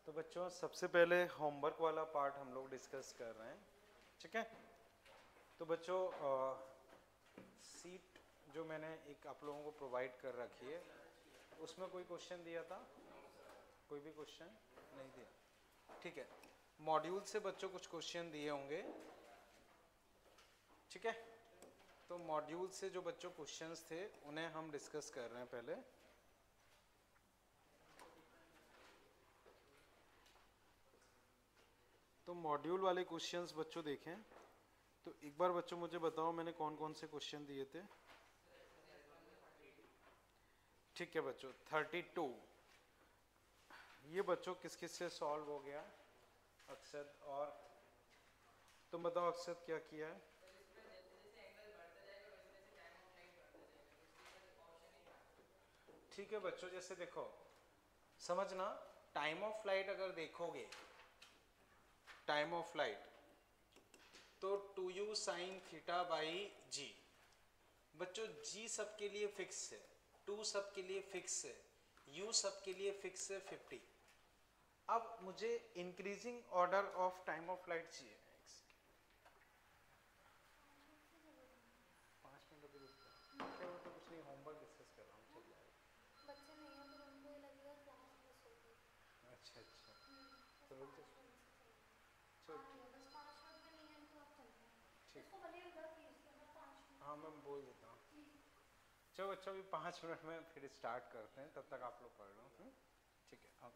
तो बच्चों सबसे पहले होमवर्क वाला पार्ट हम लोग डिस्कस कर रहे हैं, ठीक है। तो बच्चों सीट जो मैंने एक आप लोगों को प्रोवाइड कर रखी है, उसमें कोई क्वेश्चन दिया था? कोई भी क्वेश्चन नहीं दिया, ठीक है। मॉड्यूल से बच्चों कुछ क्वेश्चन दिए होंगे, ठीक है। तो मॉड्यूल से जो बच्चों क्वेश्चंस थे उन्हें हम डिस्कस कर रहे हैं पहले। तो मॉड्यूल वाले क्वेश्चंस बच्चों देखें तो एक बार बच्चों मुझे बताओ मैंने कौन कौन से क्वेश्चन दिए थे। ठीक है बच्चों 32 ये बच्चों किस किस से सॉल्व हो गया? अक्षत और तुम बताओ अक्षत क्या किया है? ठीक है बच्चों, जैसे देखो समझना, टाइम ऑफ फ्लाइट अगर देखोगे, टाइम ऑफ फ्लाइट तो 2u साइन थीटा बाई जी। बच्चों जी सबके लिए फिक्स है, 2 सबके लिए फिक्स है, u सबके लिए फिक्स है 50। अब मुझे increasing order of time of flight चाहिए। 5 मिनट अभी रुक जाओ, क्या होता कुछ नहीं, होमवर्क डिस्कस कर रहा हूँ, चल जाएगा। बच्चे नहीं है फिर उनको ये लगेगा क्लास मिस होगी। अच्छा अच्छा, बस तो रुक 5 जाओ, मिनट से चलेगा। चल हाँ भैया बस 5 मिनट में नहीं है तो आप चलते हैं, ठीक। उसको भले उधर भेज देना 5 मिनट हाँ में। मैं बोल देता हूँ। ठीक। चलो अच्छा अभी 5 मिनट में फिर स्टार्ट करते हैं, तब तक आप लोग पढ़ लो। ठीक है अब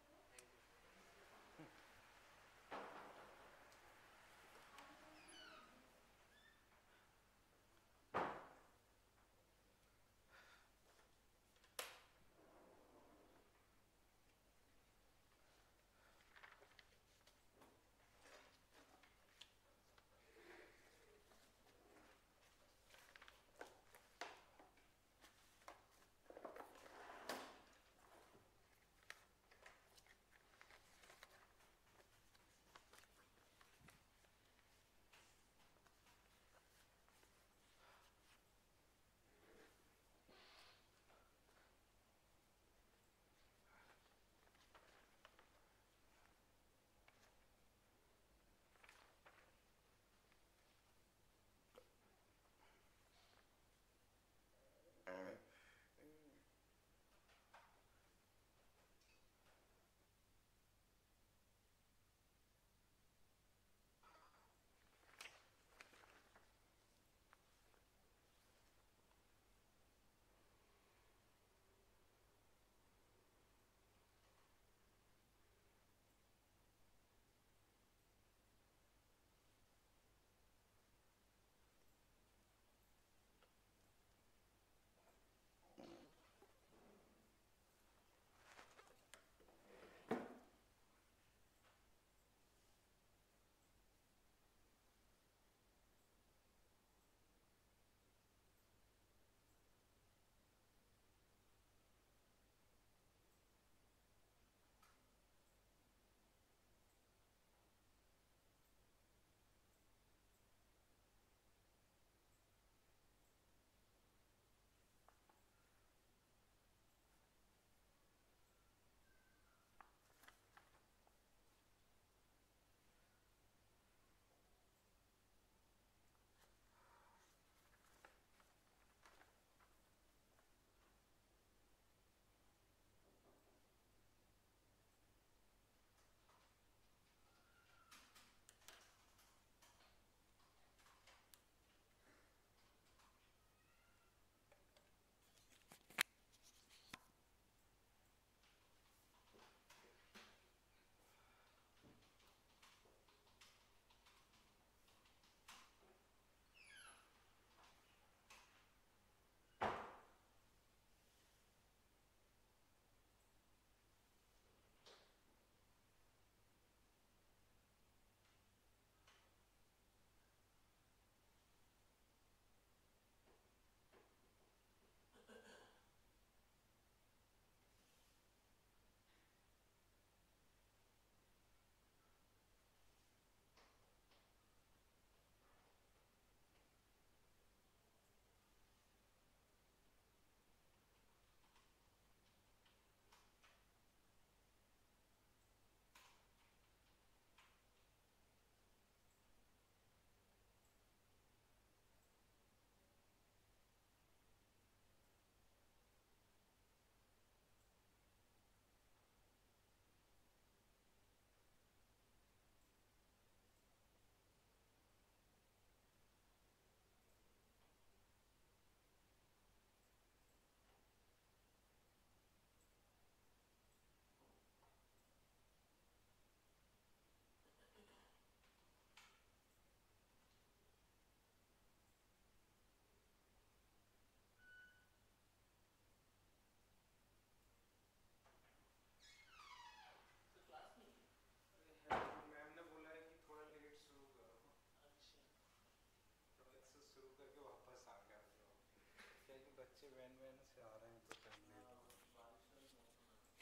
बच्चे वैन वैन से आ रहे हैं तो टाइम ले लो।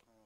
हाँ।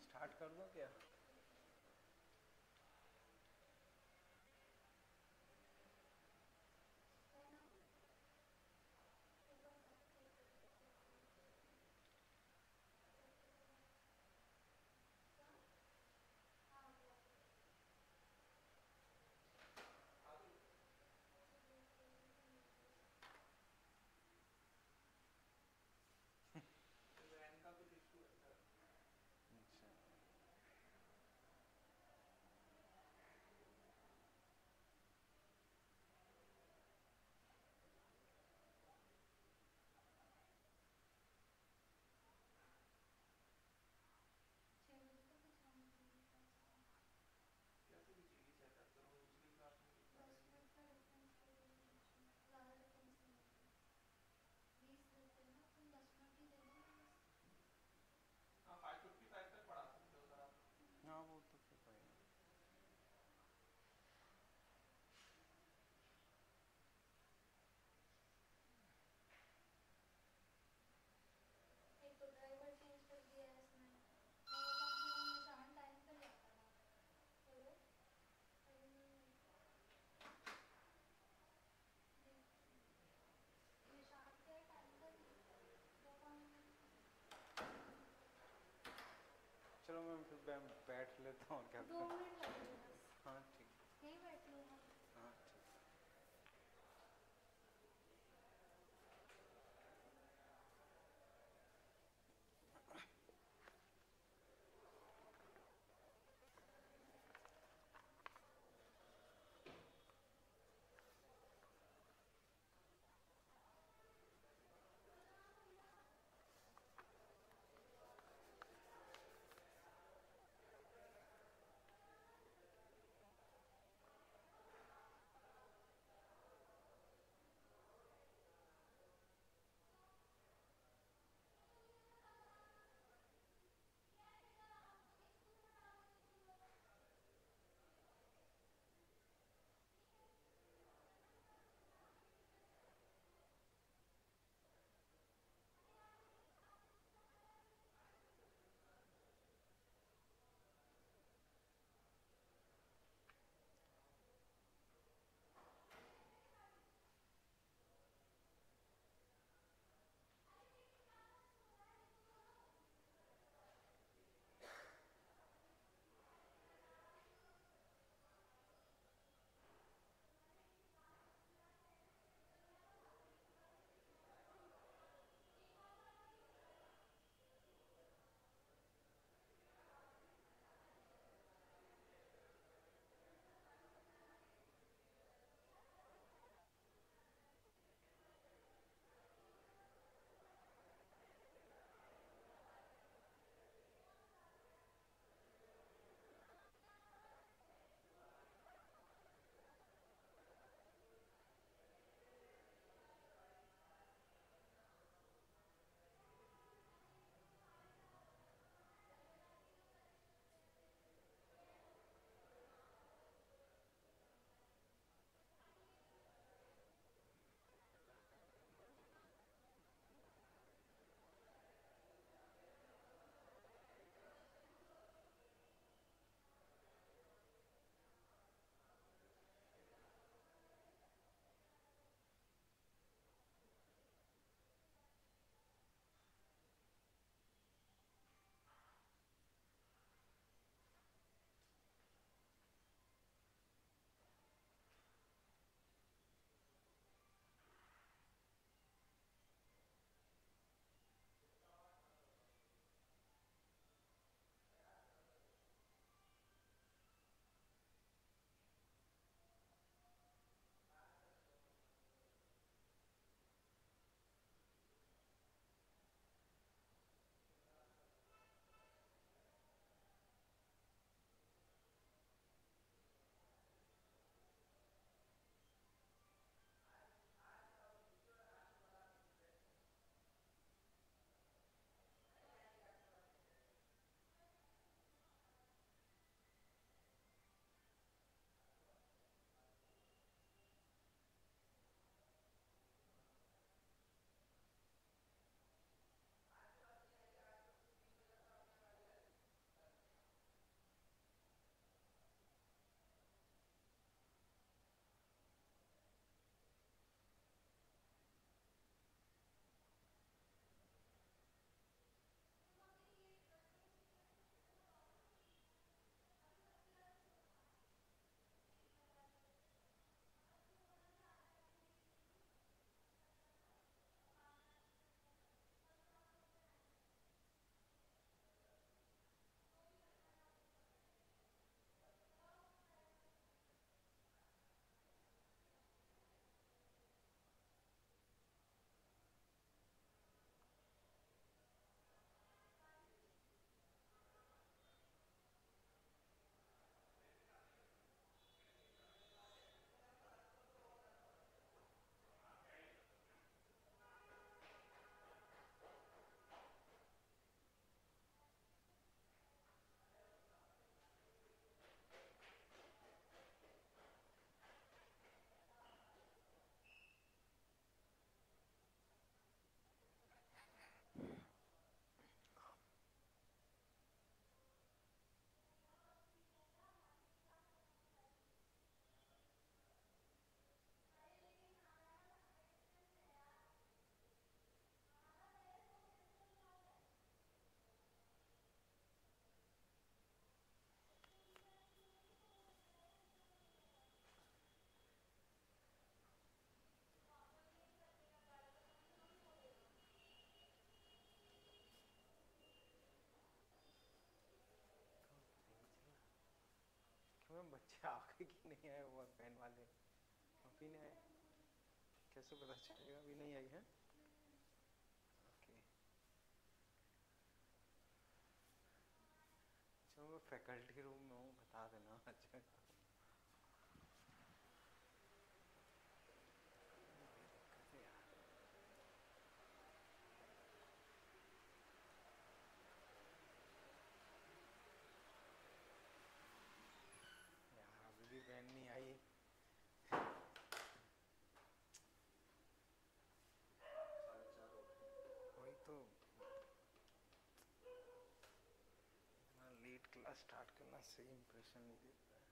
स्टार्ट कर दूं क्या? अच्छा। छः बजे तक जाना चाहिए था। 10 मिनट का डिफरेंस कर दीजिए बीच में, ज़्यादा डिफरेंस नहीं होता। 20 लेते हैं ना तुम, 10 मिनट ही दे दो ना बस। हाँ वो तो फिर पड़ेगा। एक तो ड्राइवर चेंज कर दिया है इसने, नहीं वो कम से कम निशान टाइम पे ले आता था। हेलो, टाइम नहीं है, देखती हूँ। निशान क्या है, टाइम का नहीं आता, वो कौन है? चलो मैं फिर बैठ लेता हूँ और क्या 2 करूँ। मिनट लगेंगे बस, हाँ ठीक। यहीं बैठ लो आप। हाँ ठीक। बच्चे आ गए कि नहीं आए वो वैन वाले अभी नहीं आए, कैसे पता चलेगा अभी नहीं आई है? ओके चलो मैं फैकल्टी रूम में हूँ, बता देना अच्छा तो। यार अभी भी वैन नहीं आई, वही तो इतना लेट क्लास स्टार्ट करना सही इंप्रेशन नहीं देता है।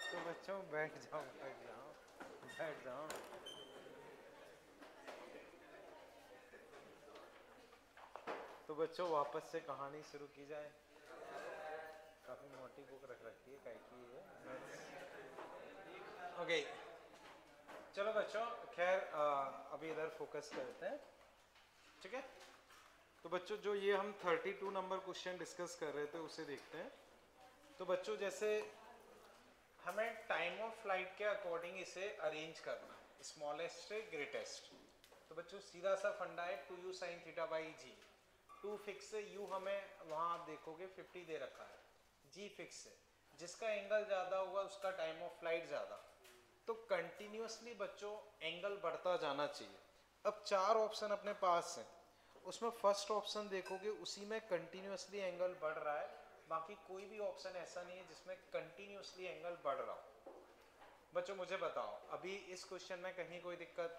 तो बच्चों बैठ जाओ बैठ जाओ बैठ जाओ। तो बच्चों वापस से कहानी शुरू की जाए। काफ़ी मोटी बुक रख रखी है काहे की है। ओके चलो बच्चों खैर अभी इधर फोकस करते हैं, ठीक है। तो बच्चों जो ये हम 32 नंबर क्वेश्चन डिस्कस कर रहे थे उसे देखते हैं। तो बच्चों जैसे हमें टाइम ऑफ फ्लाइट के अकॉर्डिंग इसे अरेंज करना है, स्मॉलेस्ट से ग्रेटेस्ट। तो बच्चों सीधा सा फंडा है 2u sin theta by g. 2 fix है, u हमें वहाँ आप देखोगे 50 दे रखा है, g फिक्स है, जिसका एंगल ज़्यादा होगा उसका टाइम ऑफ फ्लाइट ज़्यादा। तो कंटिन्यूसली बच्चों एंगल बढ़ता जाना चाहिए। अब 4 ऑप्शन अपने पास हैं, उसमें फर्स्ट ऑप्शन देखोगे उसी में कंटिन्यूसली एंगल बढ़ रहा है, बाकी कोई भी ऑप्शन ऐसा नहीं है जिसमें कंटिन्यूसली एंगल बढ़ रहा हो। बच्चों मुझे बताओ अभी इस क्वेश्चन में कहीं कोई दिक्कत?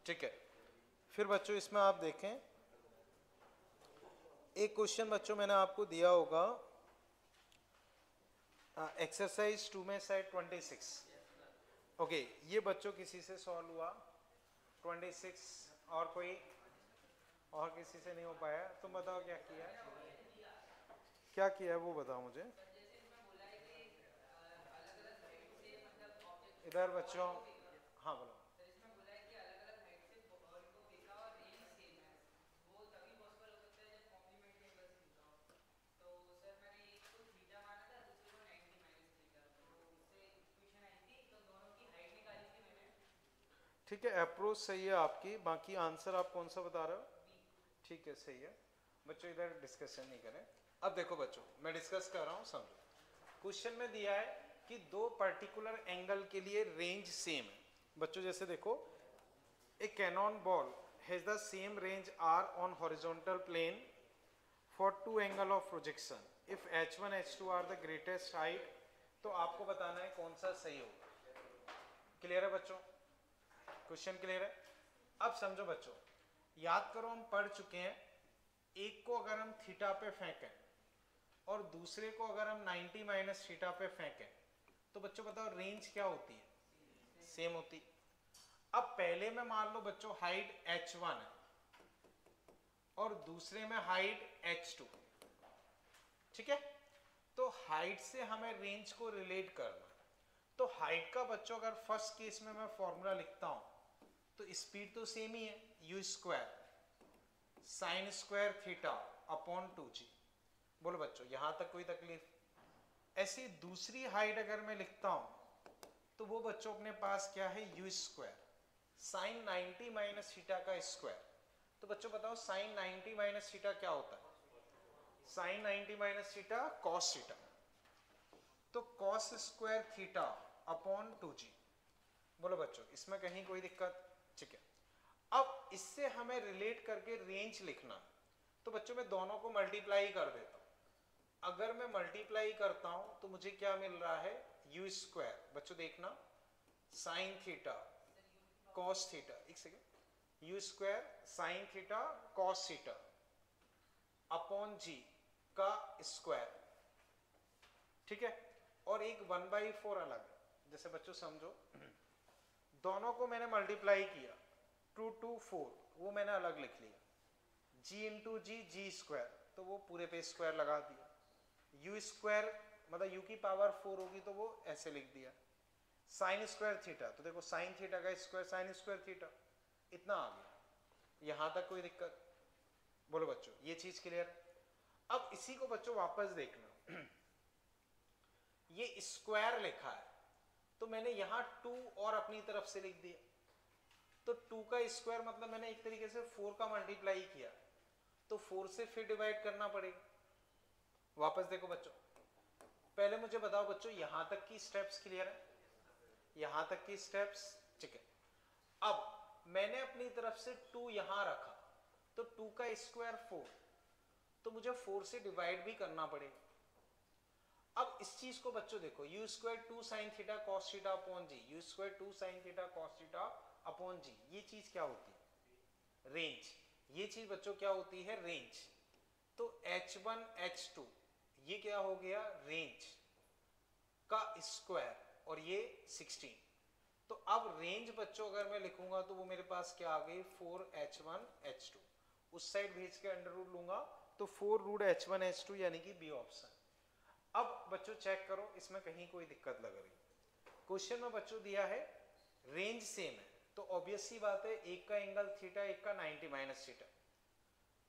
ठीक है। फिर बच्चों इसमें आप देखें एक क्वेश्चन बच्चों मैंने आपको दिया होगा एक्सरसाइज 2 में साइड 26। ओके ये बच्चों किसी से सॉल्व हुआ 26 और कोई और किसी से नहीं हो पाया? तुम बताओ क्या किया है, क्या किया है वो बताओ मुझे। इधर बच्चों हाँ बोलो। ठीक है अप्रोच सही है आपकी, बाकी आंसर आप कौन सा बता रहे हो? ठीक है सही है बच्चों, इधर डिस्कशन नहीं करें। अब देखो बच्चों मैं डिस्कस कर रहा हूँ समझो। क्वेश्चन में दिया है कि दो पर्टिकुलर एंगल के लिए रेंज सेम है। बच्चों जैसे देखो a cannon ball has the same range R on horizontal plane for two angle of projection if h1 h2 are the greatest height. तो आपको बताना है कौन सा सही होगा। क्लियर है बच्चों? क्वेश्चन क्लियर है? अब समझो बच्चों, याद करो हम पढ़ चुके हैं एक को अगर हम थीटा पे फेंकें और दूसरे को अगर हम 90 माइनस थीटा पे फेंकें तो बच्चों बताओ रेंज क्या होती है? सेम होती। अब पहले में मान लो बच्चों हाइट h1 है और दूसरे में हाइट h2, ठीक है। तो हाइट से हमें रेंज को रिलेट करना। तो हाइट का बच्चों अगर फर्स्ट केस में मैं फॉर्मूला लिखता हूं तो स्पीड तो सेम ही है, you square sign square theta upon 2g। बोलो बच्चों यहां तक कोई तकलीफ? ऐसी दूसरी हाइट अगर मैं लिखता हूं तो वो बच्चों अपने पास क्या है, you square sign 90 minus theta का स्क्वायर। तो बच्चों बताओ साइन 90 माइनस थीटा क्या होता है, sine 90 minus theta cos theta, तो cos square theta upon 2g। बोलो बच्चों इसमें कहीं कोई दिक्कत, ठीक है। अब इससे हमें रिलेट करके रेंज लिखना, तो बच्चों मैं दोनों को मल्टीप्लाई कर देता हूं। अगर मैं मल्टीप्लाई करता हूं तो मुझे क्या मिल रहा है, यू स्क्वायर, बच्चों देखना साइन थीटा कॉस थीटा, एक second, U square sine theta cos theta upon G का स्क्वायर, ठीक है। और एक 1/4 अलग है, जैसे बच्चों समझो दोनों को मैंने मल्टीप्लाई किया 2 2 4, वो मैंने अलग लिख लिया, g इंटू जी जी स्क्वायर, तो वो पूरे पे स्क्वायर लगा दिया, यू स्क्वायर मतलब u की पावर 4 होगी तो वो ऐसे लिख दिया, साइन स्क्वायर थीटा, तो देखो साइन थीटा का स्क्वायर साइन स्क्वायर थीटा, इतना आ गया। यहां तक कोई दिक्कत, बोलो बच्चों ये चीज क्लियर। अब इसी को बच्चों वापस देखना ये स्क्वायर लिखा है तो मैंने यहां 2 और अपनी तरफ से लिख दिया, तो 2 का स्क्वायर मतलब मैंने एक तरीके से 4 का मल्टीप्लाई किया, तो 4 से फिर डिवाइड करना पड़ेगा। वापस देखो बच्चों, पहले मुझे बताओ बच्चों यहां तक की स्टेप्स क्लियर है, यहां तक की स्टेप्स, ठीक है। अब मैंने अपनी तरफ से 2 यहां रखा, तो 2 का स्क्वायर 4, तो मुझे 4 से डिवाइड भी करना पड़ेगा। अब इस चीज को बच्चों देखो, U square 2 sine theta cos theta upon G, U square 2 sine theta cos theta upon G, ये चीज क्या होती है, रेंज। ये चीज बच्चों क्या होती है, रेंज। तो h1 h2 ये क्या हो गया, रेंज का स्क्वायर, और ये 16। तो अब रेंज बच्चों अगर मैं लिखूंगा तो वो मेरे पास क्या आ गई, 4h1 h2, उस साइड भेज के अंडर रूट लूंगा तो 4 रूट h1 h2 यानी कि बी ऑप्शन। अब बच्चों चेक करो इसमें कहीं कोई दिक्कत लग रही, क्वेश्चन में बच्चों दिया है रेंज सेम है, तो ऑब्वियस सी बात है एक का एंगल थीटा एक का 90 माइनस थीटा,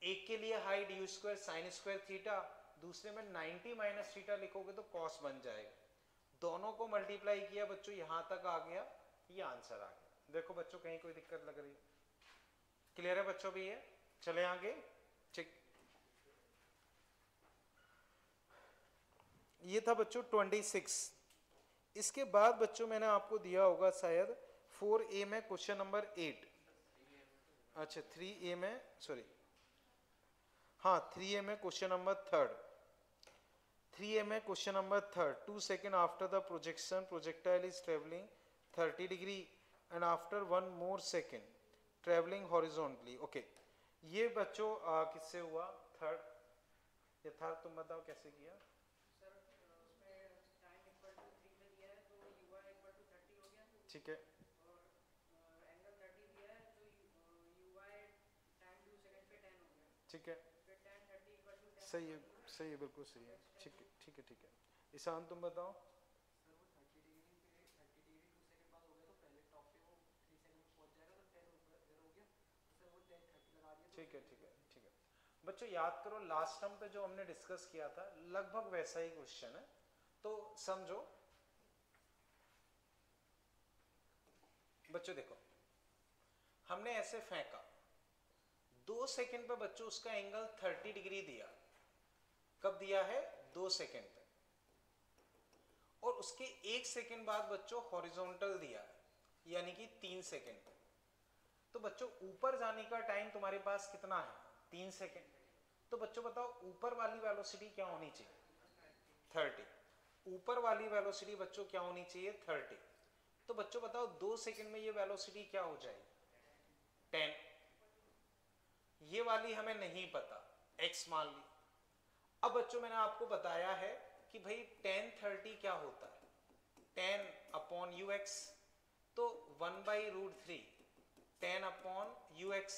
एक के लिए height you square sign square theta, दूसरे में 90 माइनस थीटा लिखोगे तो कॉस बन जाएगा। दोनों को मल्टीप्लाई किया बच्चों यहां तक आ गया, ये आंसर आ गया। देखो बच्चों कहीं कोई दिक्कत लग रही, क्लियर है बच्चों भी है, चले आगे, ठीक। ये था बच्चों 26। इसके बाद बच्चों मैंने आपको दिया होगा शायद 4A में क्वेश्चन नंबर 8, अच्छा 3A में, सॉरी हाँ 3A में क्वेश्चन नंबर 3, 3A में question number 3, 2 second after the projection projectile is travelling 30 degree and after 1 more second travelling horizontally. Okay, ये बच्चों किससे हुआ, थर्ड, ये थर्ड तुम बताओ कैसे किया। ठीक है, ठीक है, सही है, सही है, बिल्कुल सही है, ठीक है, ठीक है, ठीक है। ईशान तुम बताओ। ठीक है, ठीक है, ठीक है। बच्चों याद करो लास्ट टर्म पे जो हमने डिस्कस किया था लगभग वैसा ही क्वेश्चन है, तो समझो बच्चों। देखो हमने ऐसे फेंका 2 सेकंड पे बच्चों उसका एंगल 30 डिग्री दिया, कब दिया है, 2 सेकंड पे, और उसके 1 सेकंड बाद बच्चों हॉरिजॉन्टल दिया है यानी कि 3 सेकंड पे। तो बच्चों ऊपर जाने का टाइम तुम्हारे पास कितना है, 3 सेकंड। तो बच्चों बताओ ऊपर वाली वेलोसिटी क्या होनी चाहिए, 30। ऊपर वाली वेलोसिटी बच्चों क्या होनी चाहिए, 30। तो बच्चों बताओ 2 सेकंड में ये वेलोसिटी क्या हो जाएगी, 10। ये वाली हमें नहीं पता, x मान ली। अब बच्चों मैंने आपको बताया है कि भाई tan 30 क्या होता है, 10 अपॉन यू एक्स, तो 1/√3 10 अपॉन यू एक्स,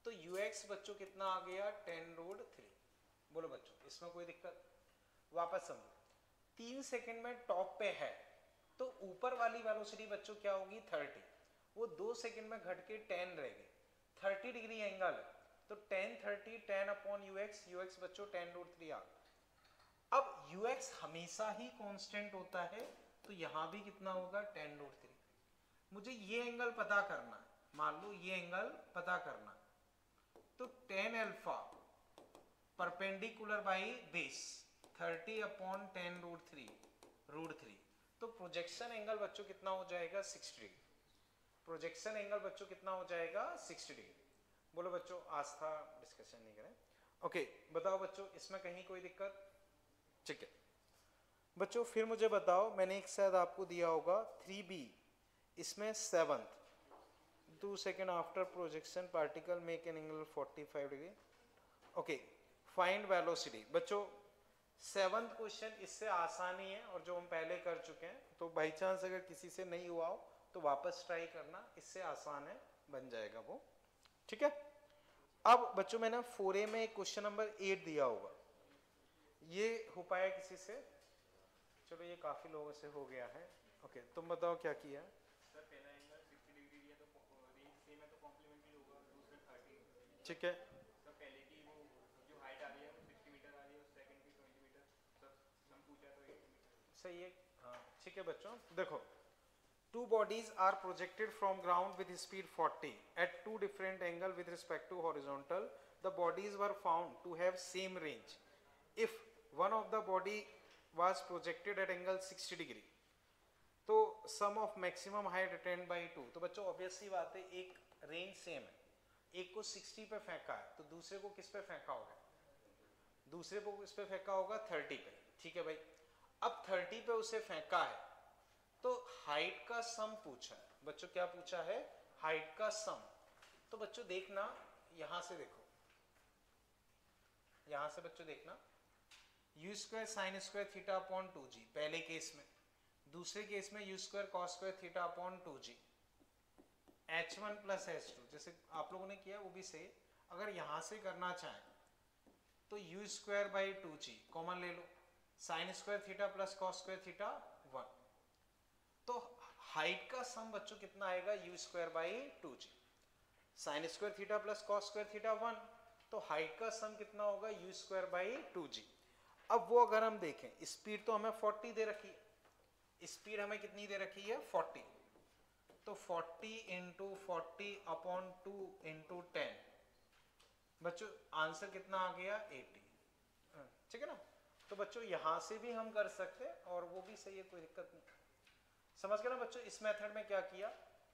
तो यू एक्स बच्चों कितना आ गया, 10√3। बोलो बच्चों इसमें कोई दिक्कत, वापस समझो 3 सेकंड में टॉप पे है तो ऊपर वाली वेलोसिटी बच्चों क्या होगी, 30, वो 2 सेकंड में घट के 10 रह गई, 30 डिग्री एंगल है, तो 10 30 10 अपॉन यू एक्स बच्चों 10√3 आ गया। अब ux हमेशा ही कांस्टेंट होता है, तो यहां भी कितना होगा tan√3। मुझे ये एंगल पता करना है, मान लो ये एंगल पता करना, तो tan alpha perpendicular by base 30/10√3 तो प्रोजेक्शन एंगल बच्चों कितना हो जाएगा 60 डिग्री। प्रोजेक्शन एंगल बच्चों कितना हो जाएगा 60 डिग्री। बोलो बच्चों आस्था डिस्कशन नहीं करें। ओके बताओ बच्चों इसमें कहीं कोई दिक्कत? ठीक है बच्चों फिर मुझे बताओ, मैंने एक शायद आपको दिया होगा 3b, इसमें 7th 2 second after projection particle make an angle 45 degree. Okay find velocity. बच्चों 7th क्वेश्चन इससे आसान ही है और जो हम पहले कर चुके हैं, तो बाई चांस अगर किसी से नहीं हुआ हो तो वापस ट्राई करना, इससे आसान है, बन जाएगा वो। ठीक है अब बच्चों मैंने 4A में क्वेश्चन नंबर 8 दिया होगा, ये हो पाया किसी से? चलो ये काफी लोगों से हो गया है। ओके तुम बताओ क्या किया? सर पहला एंगल 60 डिग्री दिया तो रेंज सेम है तो कॉम्प्लीमेंट्री होगा, दूसरा 30। ठीक है सर पहले की वो जो हाइट आ रही है वो 60 मीटर आ रही है, सेकंड की 20 मीटर। सर सम पूछा तो 80 मीटर। सही है हाँ ठीक है बच्चों देखो, two bodies are projected from ground with speed 40 at two different angle with respect to horizontal. The bodies were found to have same range if one of the body was projected at angle 60 degree. तो sum of maximum height attained by two, तो बच्चों obvious सी बात है, एक range same है, एक को 60 पे फेंका है तो दूसरे को किस पे फेंका होगा? दूसरे को किस पे फेंका होगा? 30 पे। ठीक है भाई, अब 30 पे उसे फेंका है तो हाइट का सम पूछा है बच्चों। क्या पूछा है? हाइट का सम। तो बच्चों देखना यहां से, देखो यहां से बच्चों देखना, u square sine square theta upon 2g पहले केस में, दूसरे केस में u square cos square theta upon 2g, h1 plus h2 जैसे आप लोगों ने किया वो भी सही। अगर यहां से करना चाहें तो u square by 2g common ले लो, sine square theta plus cos square theta 1, तो हाइट का सम बच्चों कितना आएगा? u square by 2g, sine square theta plus cos square theta 1, तो हाइट का सम कितना होगा? u square by 2g। अब वो अगर हम देखें, स्पीड तो हमें 40 दे रखी है, स्पीड हमें कितनी दे रखी है? 40, तो 40 इंटू 40 अपॉन 2 इंटू 10 बच्चों आंसर कितना आ गया? 80। ठीक है ना, तो बच्चों यहां से भी हम कर सकते हैं और वो भी सही है, कोई दिक्कत नहीं। समझ गए ना बच्चों? इस मेथड में क्या किया,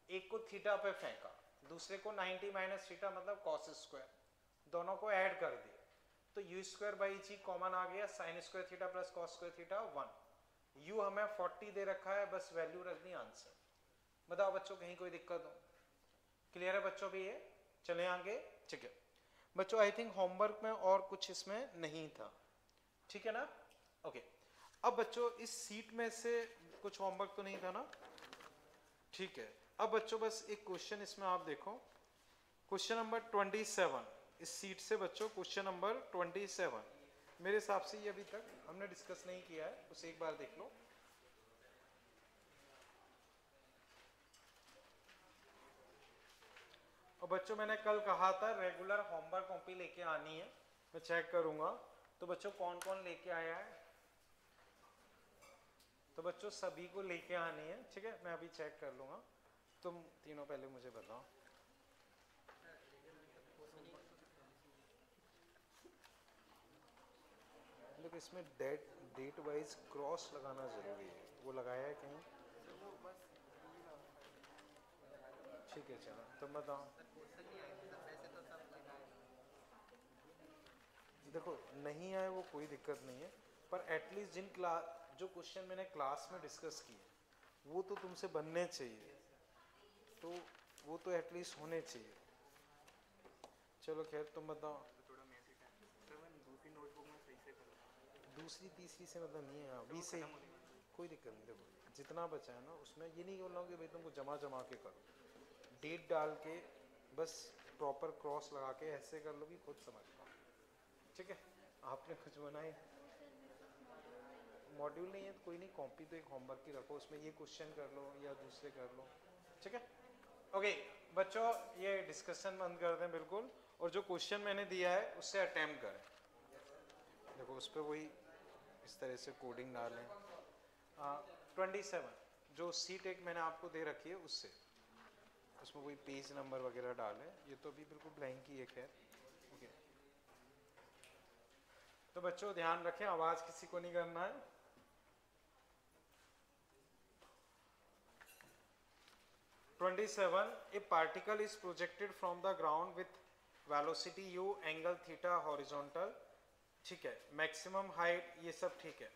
एक को थीटा पे फेंका, दूसरे को 90 माइनस थीटा मतलब कॉस स्क्वायर, दोनों को ऐड कर दिया तो u square by G common आ गया, sine square theta plus cos square theta 1, u हमें 40 दे रखा है, बस वैल्यू रख दी आंसर। बताओ बच्चों कहीं कोई दिक्कत हो? क्लियर है बच्चों भी ये? चले आगे। ठीक है बच्चों आई थिंक होमवर्क में और कुछ इसमें नहीं था, ठीक है ना? ओके अब बच्चों इस सीट में से कुछ होमवर्क तो नहीं था ना? ठीक है अब बच्चों बस एक क्वेश्चन इसमें आप देखो, क्वेश्चन नंबर 27 इस सीट से बच्चों, क्वेश्चन नंबर 27 मेरे हिसाब से ये अभी तक हमने डिस्कस नहीं किया है, उसे एक बार देख लो। और बच्चों मैंने कल कहा था रेगुलर होमवर्क कॉपी लेके आनी है, मैं चेक करूंगा तो बच्चों कौन कौन लेके आया है? तो बच्चों सभी को लेके आनी है, ठीक है? मैं अभी चेक कर लूंगा, तुम तीनों पहले मुझे बताओ। देखो इसमें डेट वाइज क्रॉस लगाना जरूरी है, वो लगाया है कहीं? ठीक है चलो तुम बताओ। देखो नहीं आए वो कोई दिक्कत नहीं है, पर एटलीस्ट जिन क्लास जो क्वेश्चन मैंने क्लास में डिस्कस किए वो तो तुमसे बनने चाहिए, तो वो तो एटलीस्ट होने चाहिए। चलो खैर तुम बताओ। थोड़ा मैसेज है सर, मैं दूसरी नोटबुक में सही से करूँगा। दूसरी तीसरी से मतलब नहीं है, अभी से कोई दिक्कत नहीं। देखो जितना बचा है ना उसमें ये नहीं बोल रहा हूँ कि भाई तुमको जमा के करो, डेट डाल के बस प्रॉपर क्रॉस लगा के ऐसे कर लो कि खुद समझ पाओ, ठीक है? आपने कुछ बनाए मॉड्यूल नहीं है तो कोई नहीं, कॉपी तो एक होमवर्क की रखो, उसमें ये क्वेश्चन कर लो या दूसरे कर लो, ठीक है? ओके बच्चों ये डिस्कशन बंद कर दें बिल्कुल, और जो क्वेश्चन मैंने दिया है उससे अटेम्प्ट करें। देखो उस पर वही किस तरह से कोडिंग डालें। 27 जो सी टेक मैंने आपको दे रखी है उससे, उसमें कोई पेज नंबर वगैरह डालें। ये तो अभी बिल्कुल ब्लैंक ही है खैर। ओके, तो बच्चों ध्यान रखें, आवाज़ किसी को नहीं करना है। A particle is projected from the ground with velocity u, angle theta, horizontal, ठीक है, maximum height, ये सब ठीक है।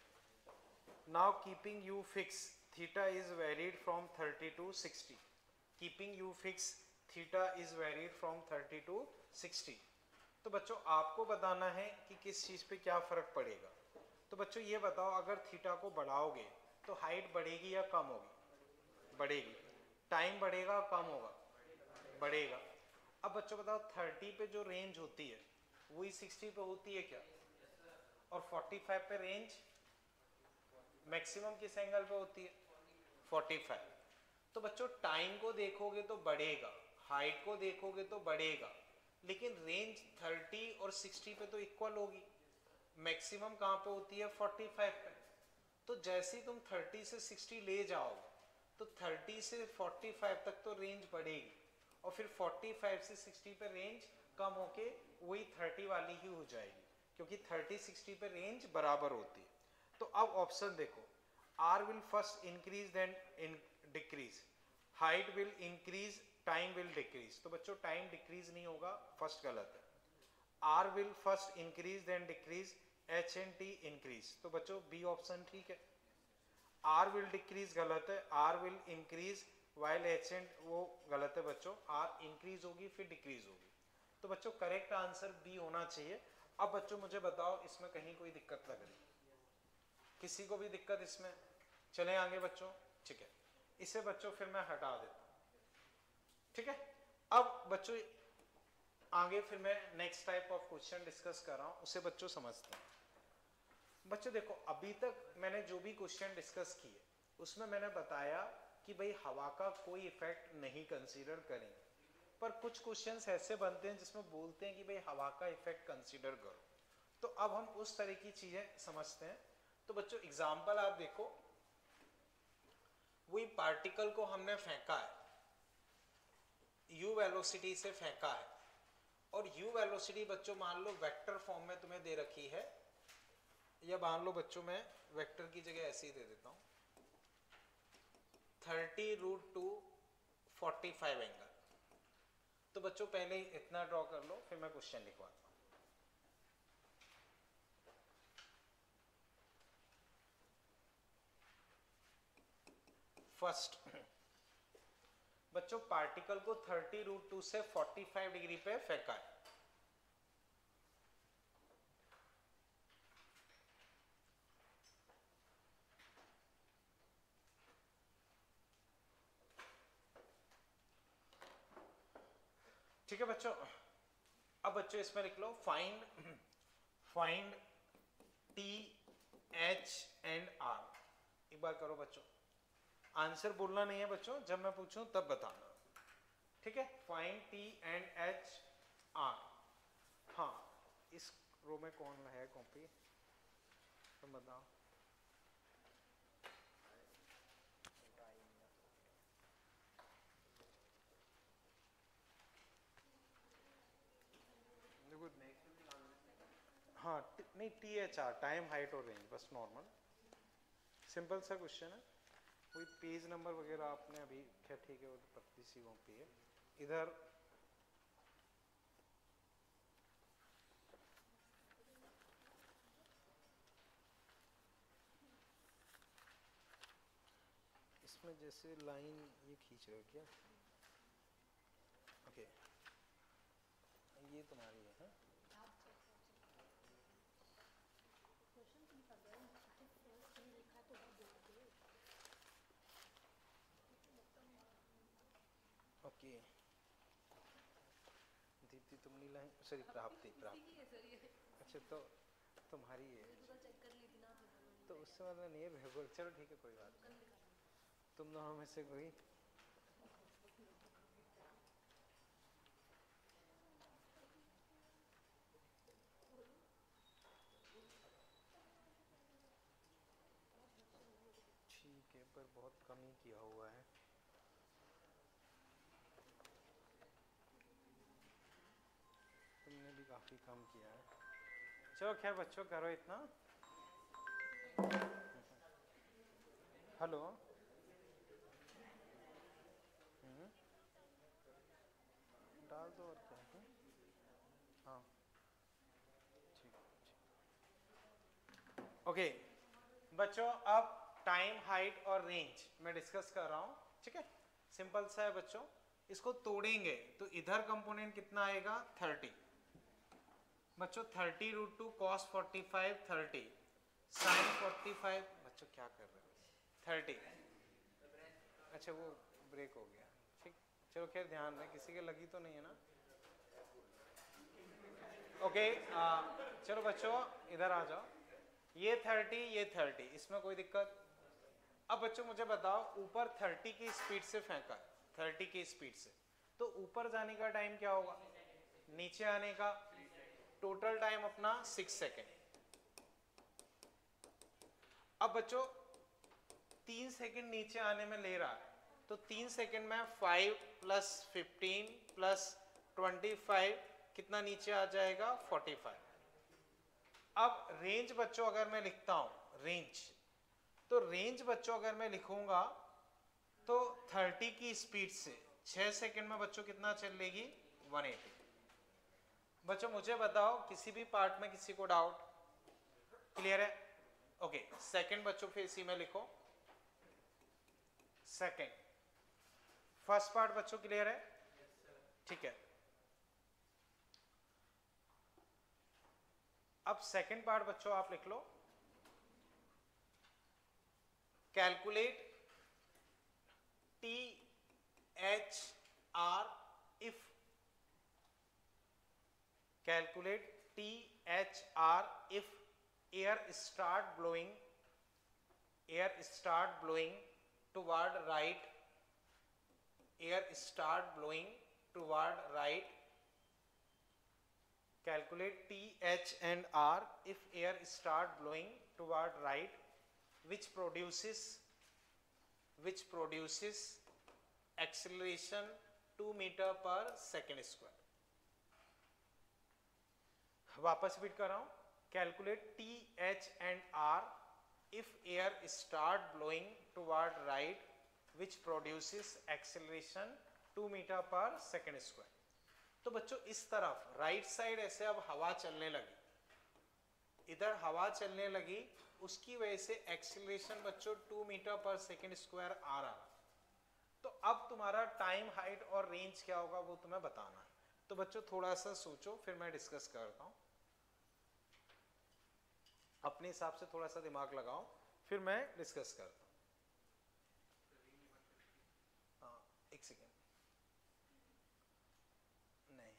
Now keeping u fixed, theta is varied from 30 to 60. Keeping u fixed, theta is varied from 30 to 60. तो बच्चों आपको बताना है कि किस चीज़ पे क्या फ़र्क पड़ेगा। तो बच्चों ये बताओ, अगर थीटा को बढ़ाओगे तो हाइट बढ़ेगी या कम होगी? बढ़ेगी। टाइम बढ़ेगा कम होगा? बढ़ेगा। अब बच्चों बताओ 30 पे जो रेंज होती है वही 60 पे होती है क्या? और 45 पे रेंज मैक्सिमम किस एंगल पे होती है? 45। तो बच्चों टाइम को देखोगे तो बढ़ेगा, हाइट को देखोगे तो बढ़ेगा, लेकिन रेंज 30 और 60 पे तो इक्वल होगी। मैक्सिमम कहाँ पे होती है? 45 पे। तो जैसे ही तुम 30 से 60 ले जाओगे तो 30 से 45 तक तो रेंज बढ़ेगी, और फिर 45 से 60 पे रेंज कम होके वही 30 वाली ही हो जाएगी, क्योंकि 30-60 पे रेंज बराबर होती है। तो अब ऑप्शन देखो, R will first increase then decrease, height will increase, time will decrease. तो बच्चों टाइम डिक्रीज नहीं होगा, फर्स्ट गलत है। R will first increase then decrease, H and T increase. तो बच्चों बी ऑप्शन ठीक है। आर विल डिक्रीज गलत है, R will increase while H and, वो गलत है बच्चों। आर इंक्रीज होगी फिर डिक्रीज होगी। तो बच्चों करेक्ट आंसर बी होना चाहिए। अब बच्चों मुझे बताओ इसमें कहीं कोई दिक्कत लग रही? किसी को भी दिक्कत इसमें? चलें आगे बच्चों, ठीक है। इसे बच्चों फिर मैं हटा देता हूं, ठीक है। अब बच्चों आगे फिर मैं next type of question discuss कर रहा हूं, उसे बच्चों समझते हैं। बच्चों देखो, अभी तक मैंने जो भी क्वेश्चन डिस्कस किए उसमें मैंने बताया कि भाई हवा का कोई इफेक्ट नहीं कंसीडर करेंगे, पर कुछ क्वेश्चंस ऐसे बनते हैं जिसमें बोलते हैं कि भाई हवा का इफेक्ट कंसीडर करो। तो अब हम उस तरह की चीजें समझते हैं। तो बच्चों एग्जाम्पल आप देखो, वही पार्टिकल को हमने फेंका है, u वेलोसिटी से फेंका है, और u वेलोसिटी बच्चों मान लो वेक्टर फॉर्म में तुम्हें दे रखी है, या मान लो बच्चों मैं वेक्टर की जगह ऐसे ही दे देता हूं, 30√2 45 एंगल। तो बच्चों पहले इतना ड्रॉ कर लो, फिर मैं क्वेश्चन लिखवाता हूं। फर्स्ट बच्चों पार्टिकल को 30√2 से 45 डिग्री पे फेंका है। ठीक है बच्चों, अब बच्चों इसमें लिख लो find T, H and R. एक बार करो बच्चों, आंसर बोलना नहीं है बच्चों, जब मैं पूछूं तब बताना, ठीक है। Find T and H R. हाँ, इस रो में कौन है कॉपी, तुम बताओ। हाँ नहीं, T H R, time height और रेंज, बस नॉर्मल सिंपल सा क्वेश्चन है। कोई पेज नंबर वगैरह आपने अभी, क्या ठीक है, वो तो पतली सी कॉपी है इधर। इसमें जैसे लाइन ये खींच रहे हो क्या? ओके, ये तुम्हारी है, हाँ? ओके, दीप्ति तुम नहीं लाई, सॉरी प्राप्ति, अच्छा तो तुम्हारी है, तो उससे मतलब नहीं है, चलो ठीक है कोई बात नहीं, तुम दोनों में से कोई। भी कम किया है। चलो खैर बच्चों करो इतना। हेलो डाल दो और क्या है। हाँ ठीक। ओके बच्चों अब टाइम, हाइट और रेंज मैं डिस्कस कर रहा हूँ, ठीक है। सिंपल सा है बच्चों, इसको तोड़ेंगे तो इधर कंपोनेंट कितना आएगा 30 बच्चों, 30√2 cos 45 30 sin 45 बच्चों क्या कर रहे हो 30। अच्छा वो ब्रेक हो गया, ठीक। चलो खैर ध्यान रहे किसी के लगी तो नहीं है ना। ओके चलो बच्चों इधर आ जाओ, ये 30 ये 30, इसमें कोई दिक्कत। अब बच्चों मुझे बताओ ऊपर 30 की स्पीड से फेंका, 30 की स्पीड से, तो ऊपर जाने का टाइम क्या होगा, नीचे आने का टोटल टाइम अपना 6 सेकेंड। अब बच्चों 3 सेकेंड नीचे आने में ले रहा है, तो 3 सेकेंड में 5 + 15 + 25 कितना नीचे आ जाएगा 45। अब रेंज बच्चों अगर मैं लिखता हूं रेंज, तो रेंज बच्चों अगर मैं लिखूंगा तो 30 की स्पीड से 6 सेकेंड में बच्चों कितना चल लेगी 180। बच्चों मुझे बताओ किसी भी पार्ट में किसी को डाउट, क्लियर है। ओके सेकेंड बच्चों फिर इसी में लिखो सेकेंड, फर्स्ट पार्ट बच्चों क्लियर है, ठीक है। अब सेकेंड पार्ट बच्चों आप लिख लो, calculate THR if, calculate THR if air start blowing toward right, air start blowing toward right, calculate TH and R if air start blowing toward right, which produces acceleration 2 meter/second²। वापस repeat कर रहा हूं, calculate TH and R if air start blowing toward right, which produces acceleration 2 meter/second²। तो बच्चों इस तरफ right side ऐसे अब हवा चलने लगी, इधर हवा चलने लगी, उसकी वजह से एक्सीलरेशन बच्चों 2 meter/second² आ रहा। तो अब तुम्हारा टाइम, हाइट और रेंज क्या होगा वो तुम्हें बताना है। तो बच्चों थोड़ा सा सोचो फिर मैं डिस्कस करता हूं, अपने हिसाब से थोड़ा सा दिमाग लगाओ फिर मैं डिस्कस करता हूं। हाँ एक सेकेंड, नहीं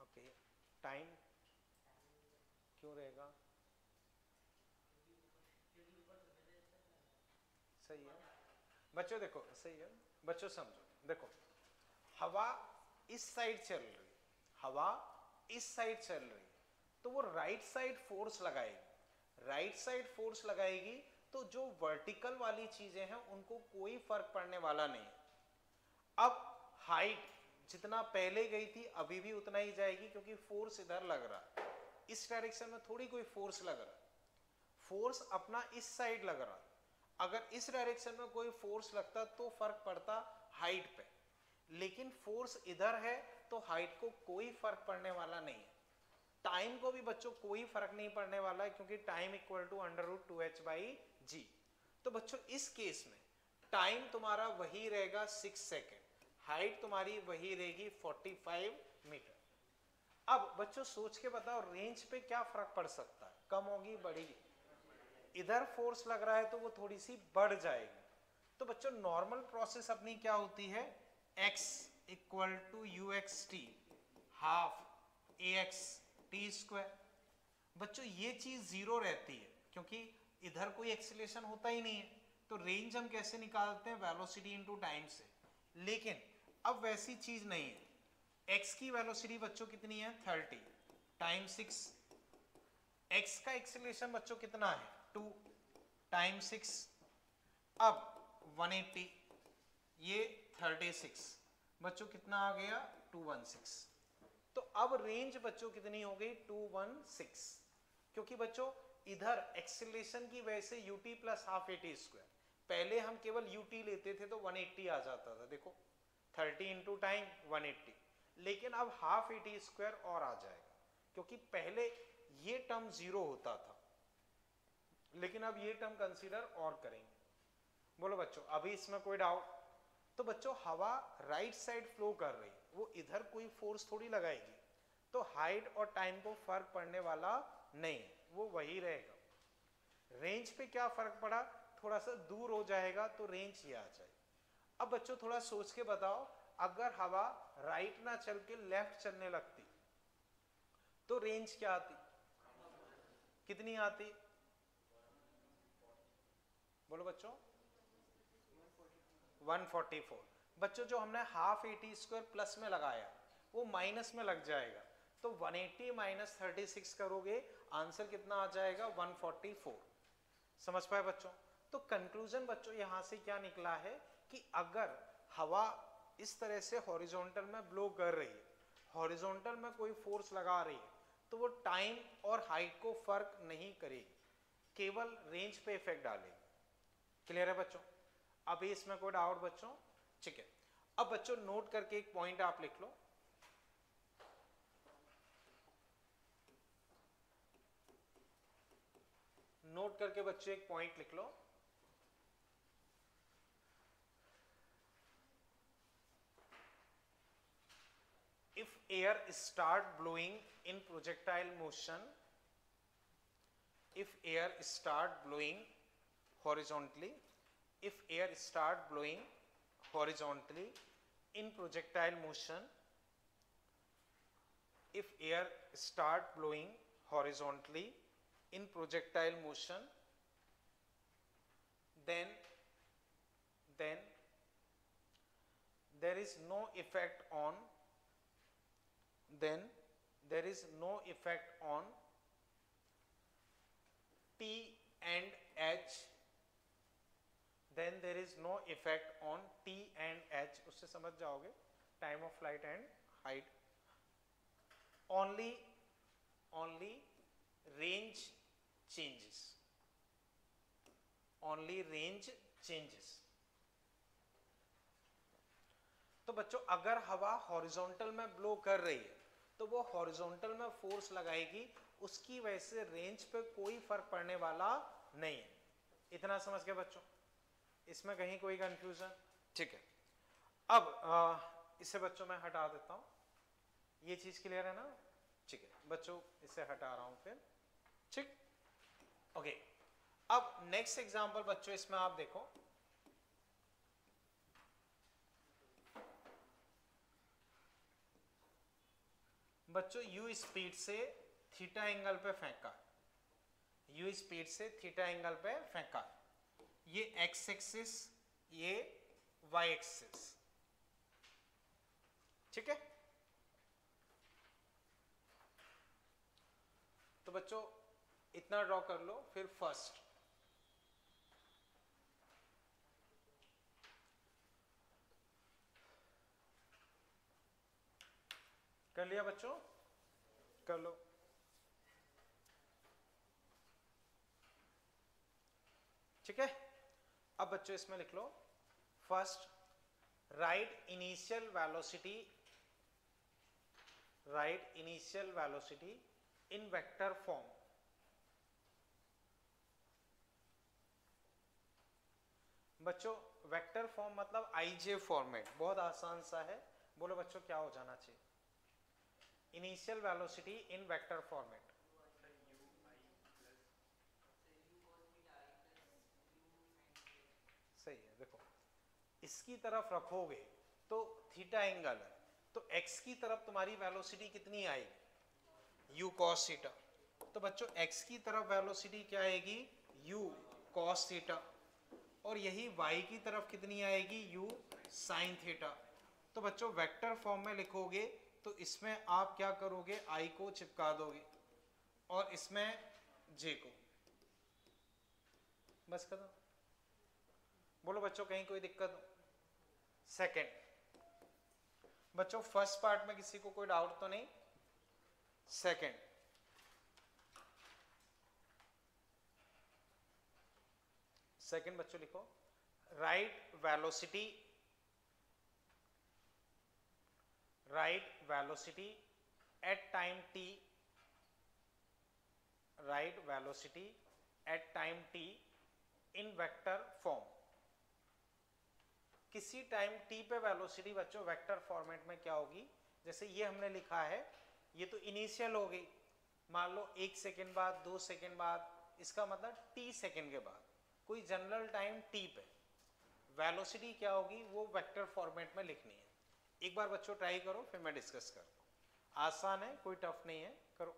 ओके टाइम क्यों रहेगा, सही है बच्चों, देखो सही है बच्चों, समझो देखो हवा इस साइड चल रही, हवा इस साइड चल रही, तो वो राइट साइड फोर्स लगाएगी, राइट साइड फोर्स लगाएगी, तो जो वर्टिकल वाली चीजें हैं उनको कोई फर्क पड़ने वाला नहीं। अब हाइट जितना पहले गई थी अभी भी उतना ही जाएगी, क्योंकि फोर्स इधर लग रहा है, इस डायरेक्शन में थोड़ी कोई फोर्स लग रहा है, फोर्स अपना इस साइड लग रहा। अगर इस डायरेक्शन में कोई फोर्स लगता तो फर्क पड़ता हाइट पे, लेकिन फोर्स इधर है तो हाइट को कोई फर्क पड़ने वाला नहीं है। टाइम को भी बच्चों कोई फर्क नहीं पड़ने वाला है, क्योंकि टाइम इक्वल टू √2h/g। तो बच्चों इस केस में टाइम तुम्हारा वही रहेगा 6 सेकेंड, हाइट तुम्हारी वही रहेगी 45 मीटर। अब बच्चों सोच के बताओ रेंज पे क्या फर्क पड़ सकता है, कम होगी बढ़ेगी, इधर फोर्स लग रहा है तो वो थोड़ी सी बढ़ जाएगी। तो बच्चों नॉर्मल प्रोसेस अपनी क्या होती है, x = uxt ½ axt²। बच्चों ये चीज जीरो रहती है क्योंकि इधर कोई एक्सीलरेशन होता ही नहीं है, तो रेंज हम कैसे निकालते हैं, वेलोसिटी इनटू टाइम से। लेकिन अब वैसी चीज नहीं है, x की वेलोसिटी बच्चों कितनी है 30 टाइम 6, x का एक्सीलरेशन बच्चों कितना है 2 टाइम 6, अब 180, ये 36 बच्चों कितना आ गया 216। तो अब रेंज बच्चों कितनी हो गई 216, क्योंकि बच्चों इधर एक्सीलरेशन की वजह से ut plus half eighty square, पहले हम केवल ut लेते थे तो 180 आ जाता था, देखो 30 इंटू टाइम 180, लेकिन अब हाफ एटी स्क्वायर और आ जाएगा, क्योंकि पहले ये टर्म 0 होता था, लेकिन अब ये टर्म कंसीडर और करेंगे। बोलो बच्चों अभी इसमें कोई डाउट? तो बच्चों हवा राइट साइड फ्लो कर रही, वो इधर कोई फोर्स थोड़ी लगाएगी, तो हाइट और टाइम को फर्क पड़ने वाला नहीं, वो वही रहेगा। रेंज पे क्या फर्क पड़ा, थोड़ा सा दूर हो जाएगा तो रेंज ये आ जाएगी। अब बच्चों थोड़ा सोच के बताओ, अगर हवा राइट ना चल के लेफ्ट चलने लगती तो रेंज क्या आती, कितनी आती? बोलो बच्चों 144। बच्चों जो हमने हाफ एटी स्क्वायर प्लस में लगाया वो माइनस में लग जाएगा, तो 180 माइनस 36 करोगे आंसर कितना आ जाएगा 144। समझ पाए बच्चों? तो कंक्लूजन बच्चों यहां से क्या निकला है कि अगर हवा इस तरह से हॉरिजॉन्टल में ब्लो कर रही है, हॉरिजॉन्टल में कोई फोर्स लगा रही है, तो वो टाइम और हाइट को फर्क नहीं करेगी, केवल रेंज पे इफेक्ट डालेगी। क्लियर है बच्चों? अभी इसमें कोई डाउट बच्चों? ठीक है, अब बच्चों नोट करके एक पॉइंट आप लिख लो, नोट करके बच्चों एक पॉइंट लिख लो, if air start blowing in projectile motion, if air start blowing horizontally, if air start blowing horizontally in projectile motion, if air start blowing horizontally in projectile motion, then there is no effect on, then there is no effect on T and H, then there is no effect on T and H, उससे समझ जाओगे time of flight and height, only range changes, only range changes। तो बच्चों अगर हवा horizontal में blow कर रही है तो वो हॉरिजॉन्टल में फोर्स लगाएगी, उसकी वजह से रेंज पे कोई फर्क पड़ने वाला नहीं है। इतना समझ गए बच्चों? इसमें कहीं कोई कंफ्यूजन? ठीक है, अब इसे बच्चों मैं हटा देता हूं, ये चीज क्लियर है ना? ठीक है बच्चों, इसे हटा रहा हूं फिर, ठीक, ओके। अब नेक्स्ट एग्जांपल बच्चों इसमें आप देखो, बच्चों u स्पीड से थीटा एंगल पे फेंका, u स्पीड से थीटा एंगल पे फेंका, ये x एक्सिस, ये y एक्सिस, ठीक है। तो बच्चों इतना ड्रॉ कर लो, फिर फर्स्ट कर लिया बच्चों? कर लो। ठीक है, अब बच्चों इसमें लिख लो, first write initial velocity in vector form. बच्चों वेक्टर फॉर्म मतलब आईजे फॉर्मेट, बहुत आसान सा है। बोलो बच्चों क्या हो जाना चाहिए? Initial velocity in vector format. सही है, देखो इसकी तरफ रखोगे तो थीटा एंगल है, तो x की तरफ तुम्हारी वेलोसिटी कितनी आएगी? u cos theta. तो बच्चों x की तरफ वेलोसिटी क्या आएगी? u cos थीटा, और यही y की तरफ कितनी आएगी? u sin theta. तो बच्चों वेक्टर फॉर्म में लिखोगे तो इसमें आप क्या करोगे? I को चिपका दोगे और इसमें j को, बस खत्म। बोलो बच्चों कहीं कोई दिक्कत हो? सेकंड बच्चों फर्स्ट पार्ट में किसी को कोई डाउट तो नहीं? सेकंड, बच्चों लिखो, right velocity at time t, right velocity at time t in vector form. किसी टाइम t पे वेलोसिटी बच्चों वेक्टर फॉर्मेट में क्या होगी? जैसे ये हमने लिखा है, ये तो इनिशियल हो गई, मान लो 1 सेकेंड बाद, 2 सेकेंड बाद, इसका मतलब t सेकेंड के बाद कोई जनरल टाइम t पे वेलोसिटी क्या होगी वो वेक्टर फॉर्मेट में लिखनी है। एक बार बच्चों ट्राई करो, फिर मैं डिस्कस करता हूँ। आसान है, कोई टफ नहीं है, करो।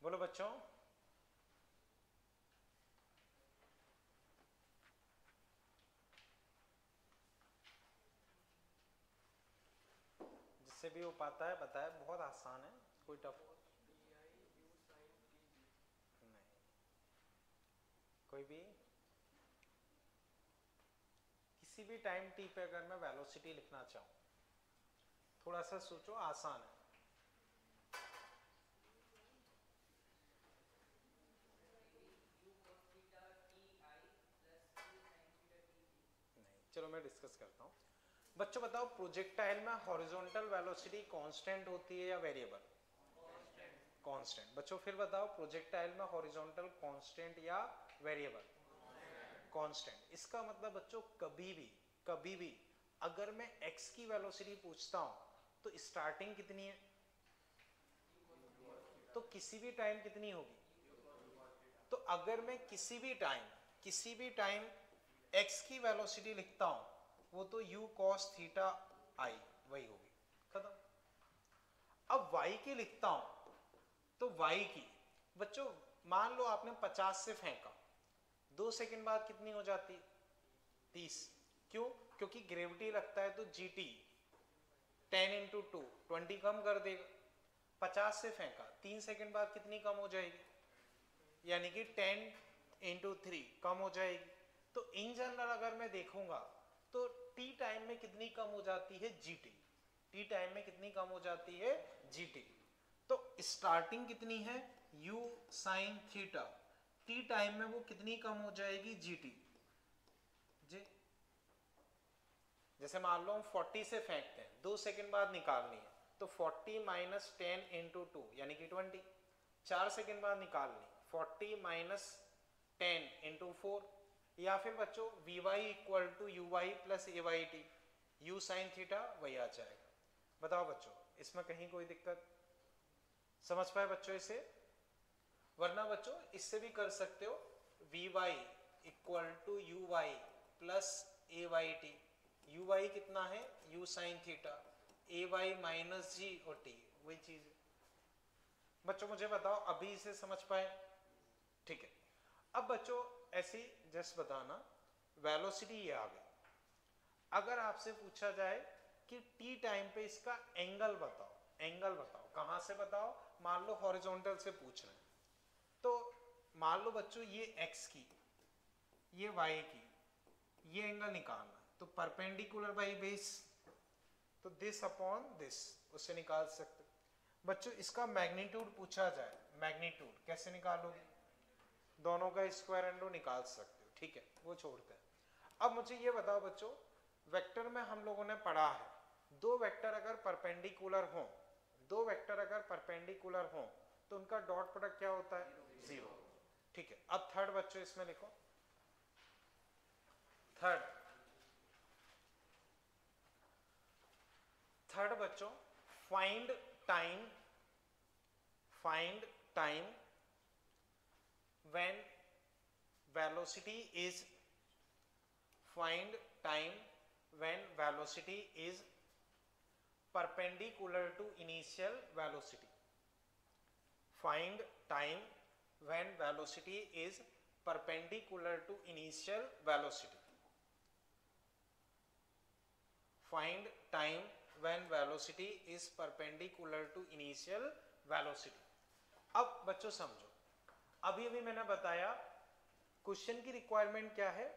बोलो बच्चों। जिससे भी वो पाता है बताए, बहुत आसान है, कोई टफ नहीं। कोई भी किसी भी टाइम t पे अगर मैं वेलोसिटी लिखना चाहूँ, थोड़ा सा सोचो, आसान है। नहीं, चलो मैं डिस्कस करता हूँ। बच्चों बताओ, प्रोजेक्टाइल में हॉरिजॉन्टल वेलोसिटी कांस्टेंट होती है या वेरिएबल? कांस्टेंट। बच्चों फिर बताओ, प्रोजेक्टाइल में हॉरिजॉन्टल कांस्टेंट या वेरिएबल? कांस्टेंट। इसका मतलब बच्चों कभी भी अगर मैं x की वेलोसिटी पूछता हूं तो स्टार्टिंग कितनी है? तो किसी भी टाइम कितनी होगी? तो अगर मैं किसी भी टाइम x की वेलोसिटी लिखता हूं वो तो u cos थीटा i वही होगी, खत्म। अब y की लिखता हूं तो y की बच्चों मान लो आपने 50 से फेंका, 2 सेकंड बाद कितनी हो जाती? 30। क्यों? क्योंकि ग्रेविटी लगता है तो gt 10 इंटू 2 20 कम कर देगा। 50 से फेंका, 3 सेकंड बाद कितनी कम हो जाएगी? यानी कि 10 इंटू 3 कम हो जाएगी। तो इन जनरल अगर मैं देखूंगा तो t टाइम में कितनी कम हो जाती है? gt। t टाइम में कितनी कम हो जाती है? gt। तो स्टार्टिंग कितनी है? u sin theta, t time में वो कितनी कम हो जाएगी? gt। जी जैसे मान लो हम 40 से फेंकते हैं, 2 सेकंड बाद निकालनी है, तो 40 माइनस 10 इंटू 2 यानी कि 20। 4 सेकंड बाद निकालनी, 40 माइनस 10 इंटू 4, या फिर बच्चों vy equal to you Y plus A Y T, u sine theta वही आ जाएगा। बताओ बच्चों, इसमें कहीं कोई दिक्कत? समझ पाए बच्चों इसे? वरना बच्चों इससे भी कर सकते हो, vy equal to you Y plus A Y T, U Y कितना है? U sine theta, A Y minus G और टी, वही चीज है। बच्चों मुझे बताओ अभी इसे समझ पाए? ठीक है। अब बच्चों ऐसी जस्ट बताना, वेलोसिटी ये आ गई। अगर आपसे पूछा जाए कि टी टाइम पे इसका एंगल बताओ, कहां से बताओ? मान लो हॉरिजॉन्टल से पूछ रहे हैं, तो मान लो बच्चों ये x की, ये y की, ये एंगल निकालना, तो परपेंडिकुलर बाई बेस, तो दिस अपॉन दिस, उससे निकाल सकते। बच्चों इसका मैग्नीट्यूड पूछा जाए, मैग्नीट्यूड कैसे निकालोगे? दोनों का स्क्वायर एंड निकाल सकते हो, ठीक है, वो छोड़ते हैं। अब मुझे ये बताओ बच्चों, वेक्टर में हम लोगों ने पढ़ा है, दो वेक्टर अगर परपेंडिकुलर हों तो उनका डॉट प्रोडक्ट क्या होता है? 0। ठीक है। अब थर्ड बच्चों इसमें लिखो, थर्ड बच्चों, find time when velocity is perpendicular to initial velocity. Find time when velocity is perpendicular to initial velocity. Find time when velocity is perpendicular to initial velocity. अब बच्चों समझो, अभी अभी मैंने बताया क्वेश्चन की रिक्वायरमेंट क्या है,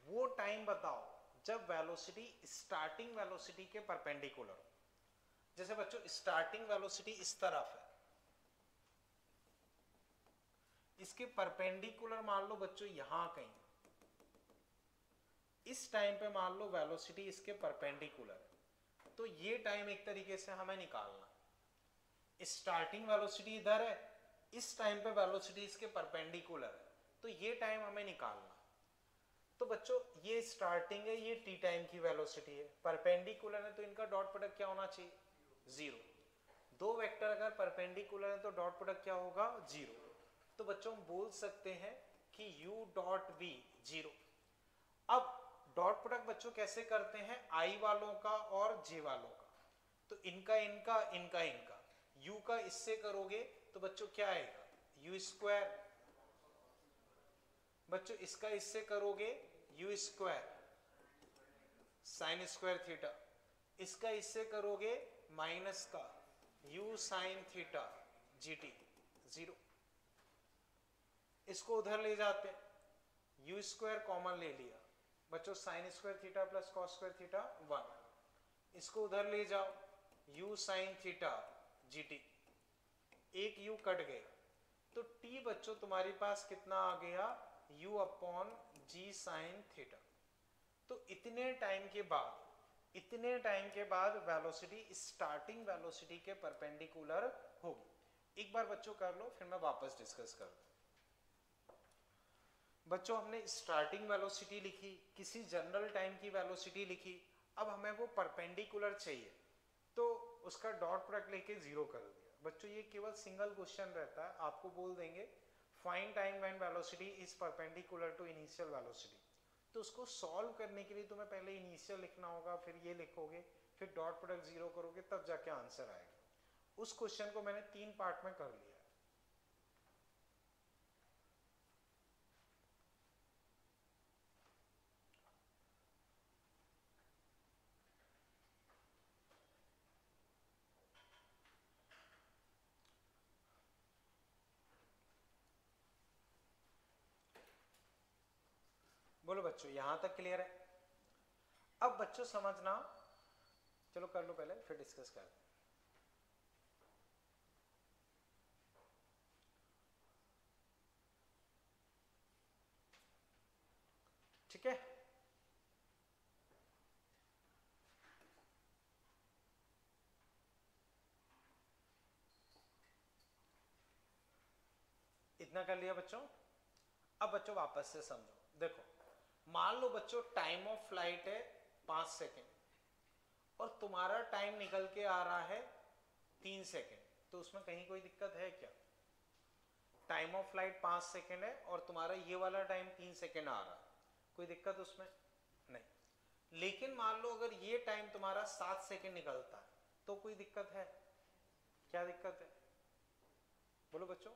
वो टाइम बताओ जब वेलोसिटी स्टार्टिंग वेलोसिटी के परपेंडिकुलर हो. जैसे बच्चों स्टार्टिंग वेलोसिटी इस तरफ है, इसके परपेंडिकुलर मान लो बच्चों यहां कहीं, इस टाइम पे मान लो वेलोसिटी इसके परपेंडिकुलर है, तो ये टाइम एक तरीके से हमें निकालना. स्टार्टिंग वेलोसिटी इधर है, इस टाइम पे वेलोसिटी इसके परपेंडिकुलर है, तो ये टाइम हमें निकालना. तो बच्चों ये स्टार्टिंग है, ये टी टाइम की वेलोसिटी है, परपेंडिकुलर है, तो इनका डॉट प्रोडक्ट क्या होना चाहिए, जीरो. दो वेक्टर अगर परपेंडिकुलर है तो डॉट प्रोडक्ट क्या होगा, जीरो. तो बच्चों हम बोल सकते हैं कि u डॉट v जीरो. अब डॉट प्रोडक्ट बच्चों कैसे करते हैं, i वालों का और j वालों का, तो इनका इनका इनका इनका, u का इससे करोगे तो बच्चों क्या आएगा, u स्क्वायर. बच्चों इसका इससे करोगे u square sine square theta, इसका इससे करोगे माइनस का u sine theta gt zero. इसको उधर ले जाते हैं, u स्क्वायर कॉमन ले लिया बच्चों, sign square theta plus cos square theta 1. इसको उधर ले जाओ, u साइन थीटा gt, एक u कट गया, तो t बच्चों तुम्हारे पास कितना आ गया, u upon g sine theta. तो इतने टाइम के बाद वेलोसिटी स्टार्टिंग वेलोसिटी के परपेंडिकुलर होगी. एक बार बच्चों कर लो, फिर मैं वापस डिस्कस कर दूं. बच्चों हमने स्टार्टिंग वेलोसिटी लिखी, किसी जनरल टाइम की वेलोसिटी लिखी, अब हमें वो परपेंडिकुलर चाहिए, तो उसका डॉट प्रोडक्ट लेके जीरो कर दिया. बच्चों ये केवल सिंगल क्वेश्चन रहता है, आपको बोल देंगे find time when velocity is perpendicular to initial velocity. तो उसको सॉल्व करने के लिए तुम्हें पहले इनिशियल लिखना होगा, फिर ये लिखोगे, फिर डॉट प्रोडक्ट जीरो करोगे, तब जाके आंसर आएगा. उस क्वेश्चन को मैंने 3 पार्ट में कर लिया. बोलो बच्चों यहां तक क्लियर है. अब बच्चों समझना, चलो कर लो पहले फिर डिस्कस करते हैं. ठीक है, इतना कर लिया बच्चों. अब बच्चों वापस से समझो, देखो मान लो बच्चों टाइम ऑफ फ्लाइट है 5 सेकेंड और तुम्हारा टाइम निकल के आ रहा है 3 सेकेंड, तो उसमें कहीं कोई दिक्कत है क्या? टाइम ऑफ फ्लाइट 5 सेकेंड है और तुम्हारा ये वाला टाइम 3 सेकेंड आ रहा है, कोई दिक्कत उसमें नहीं. लेकिन मान लो अगर ये टाइम तुम्हारा 7 सेकेंड निकलता है, तो कोई दिक्कत है क्या? दिक्कत है, बोलो बच्चों.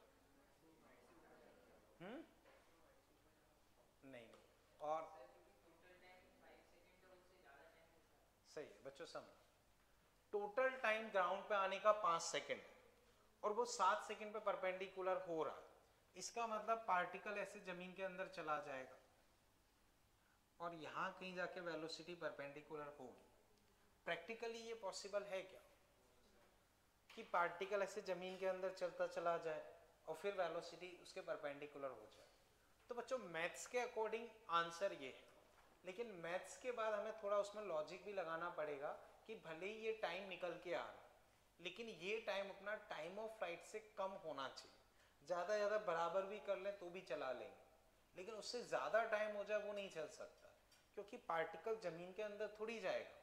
नहीं. और सही है बच्चों, समझो टोटल टाइम ग्राउंड पे आने का 5 सेकेंड और वो 7 सेकेंड पे परपेंडिकुलर हो रहा है. इसका मतलब पार्टिकल ऐसे जमीन के अंदर चला जाएगा और यहाँ कहीं जाके वेलोसिटी परपेंडिकुलर होगी. प्रैक्टिकली ये पॉसिबल है क्या कि पार्टिकल ऐसे जमीन के अंदर चलता चला जाए और फिर वेलोसिटी उसके परपेंडिकुलर हो जाए? तो बच्चों मैथ्स के अकॉर्डिंग आंसर ये है, लेकिन मैथ्स के बाद हमें थोड़ा उसमें लॉजिक भी लगाना पड़ेगा कि भले ही ये टाइम निकल के आ रहा है लेकिन ये टाइम अपना टाइम ऑफ फ्लाइट से कम होना चाहिए. ज़्यादा ज़्यादा बराबर भी कर लें तो भी चला लेंगे, लेकिन उससे ज़्यादा टाइम हो जाए वो नहीं चल सकता, क्योंकि पार्टिकल जमीन के अंदर थोड़ी जाएगा.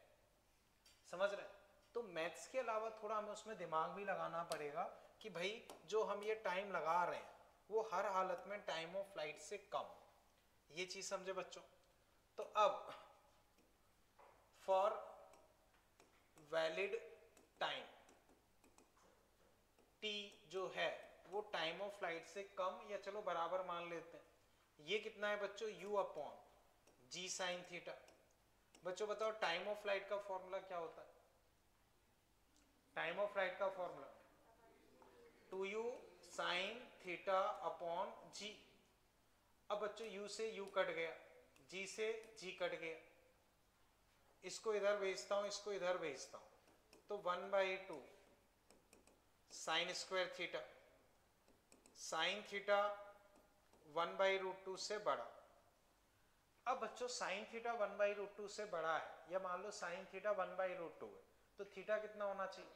समझ रहे हैं? तो मैथ्स के अलावा थोड़ा हमें उसमें दिमाग भी लगाना पड़ेगा कि भाई जो हम ये टाइम लगा रहे हैं वो हर हालत में टाइम ऑफ फ्लाइट से कम. ये चीज समझे बच्चों? तो अब फॉर वैलिड टाइम t जो है वो टाइम ऑफ फ्लाइट से कम या चलो बराबर मान लेते हैं, ये कितना है बच्चों, u अपॉन जी साइन थीटा। बच्चों बताओ टाइम ऑफ फ्लाइट का फॉर्मूला क्या होता है? टाइम ऑफ फ्लाइट का formula 2u sine theta upon G. अब बच्चों u से u कट गया, g से g कट गया, इसको इधर भेजता हूं, इसको इधर भेजता हूं, तो 1/2 sign square theta, sine theta 1/√2 से बड़ा। अब बच्चों साइन थीटा 1/√2 से बड़ा है, या मान लो साइन थीटा 1/√2 है, तो थीटा कितना होना चाहिए?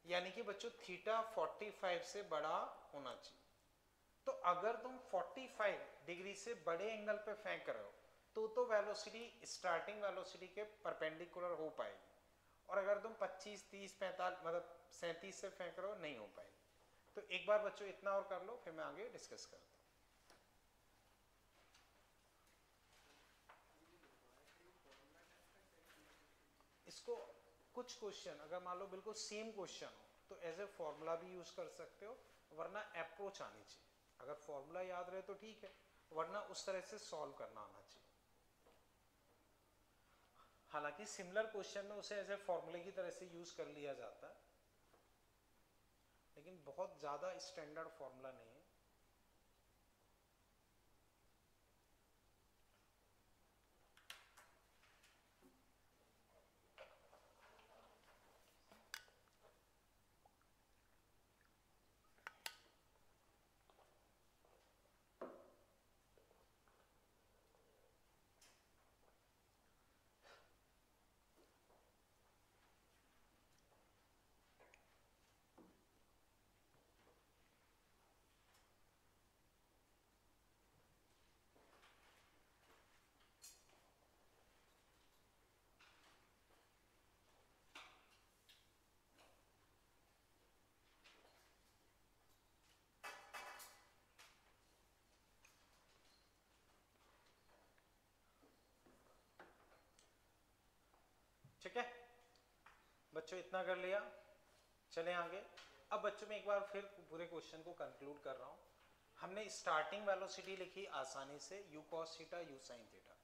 यानी कि बच्चों थीटा 45 से बड़ा होना चाहिए। तो अगर तुम 45 डिग्री से बड़े एंगल पे फेंक रहे हो तो वेलोसिटी स्टार्टिंग वेलोसिटी के परपेंडिकुलर हो पाएगी, और अगर तुम 25, 30, 45 मतलब 37 से फेंक रहे हो नहीं हो पाएगी। तो एक बार बच्चों इतना और कर लो, फिर मैं आगे डिस्कस करता हूँ। इसको कुछ क्वेश्चन अगर मान लो बिल्कुल सेम क्वेश्चन हो तो एज ए फॉर्मूला भी यूज कर सकते हो, वरना अप्रोच आनी चाहिए। अगर फॉर्मूला याद रहे तो ठीक है, वरना उस तरह से सॉल्व करना आना चाहिए। हालांकि सिमिलर क्वेश्चन में उसे एज ए फॉर्मूले की तरह से यूज कर लिया जाता है, लेकिन बहुत ज्यादा स्टैंडर्ड फॉर्मूला नहीं है। ठीक है बच्चों, इतना कर लिया, चलें आगे। अब बच्चों में एक बार फिर पूरे क्वेश्चन को कंक्लूड कर रहा हूं। हमने स्टार्टिंग वेलोसिटी लिखी आसानी से u cos theta u sin theta,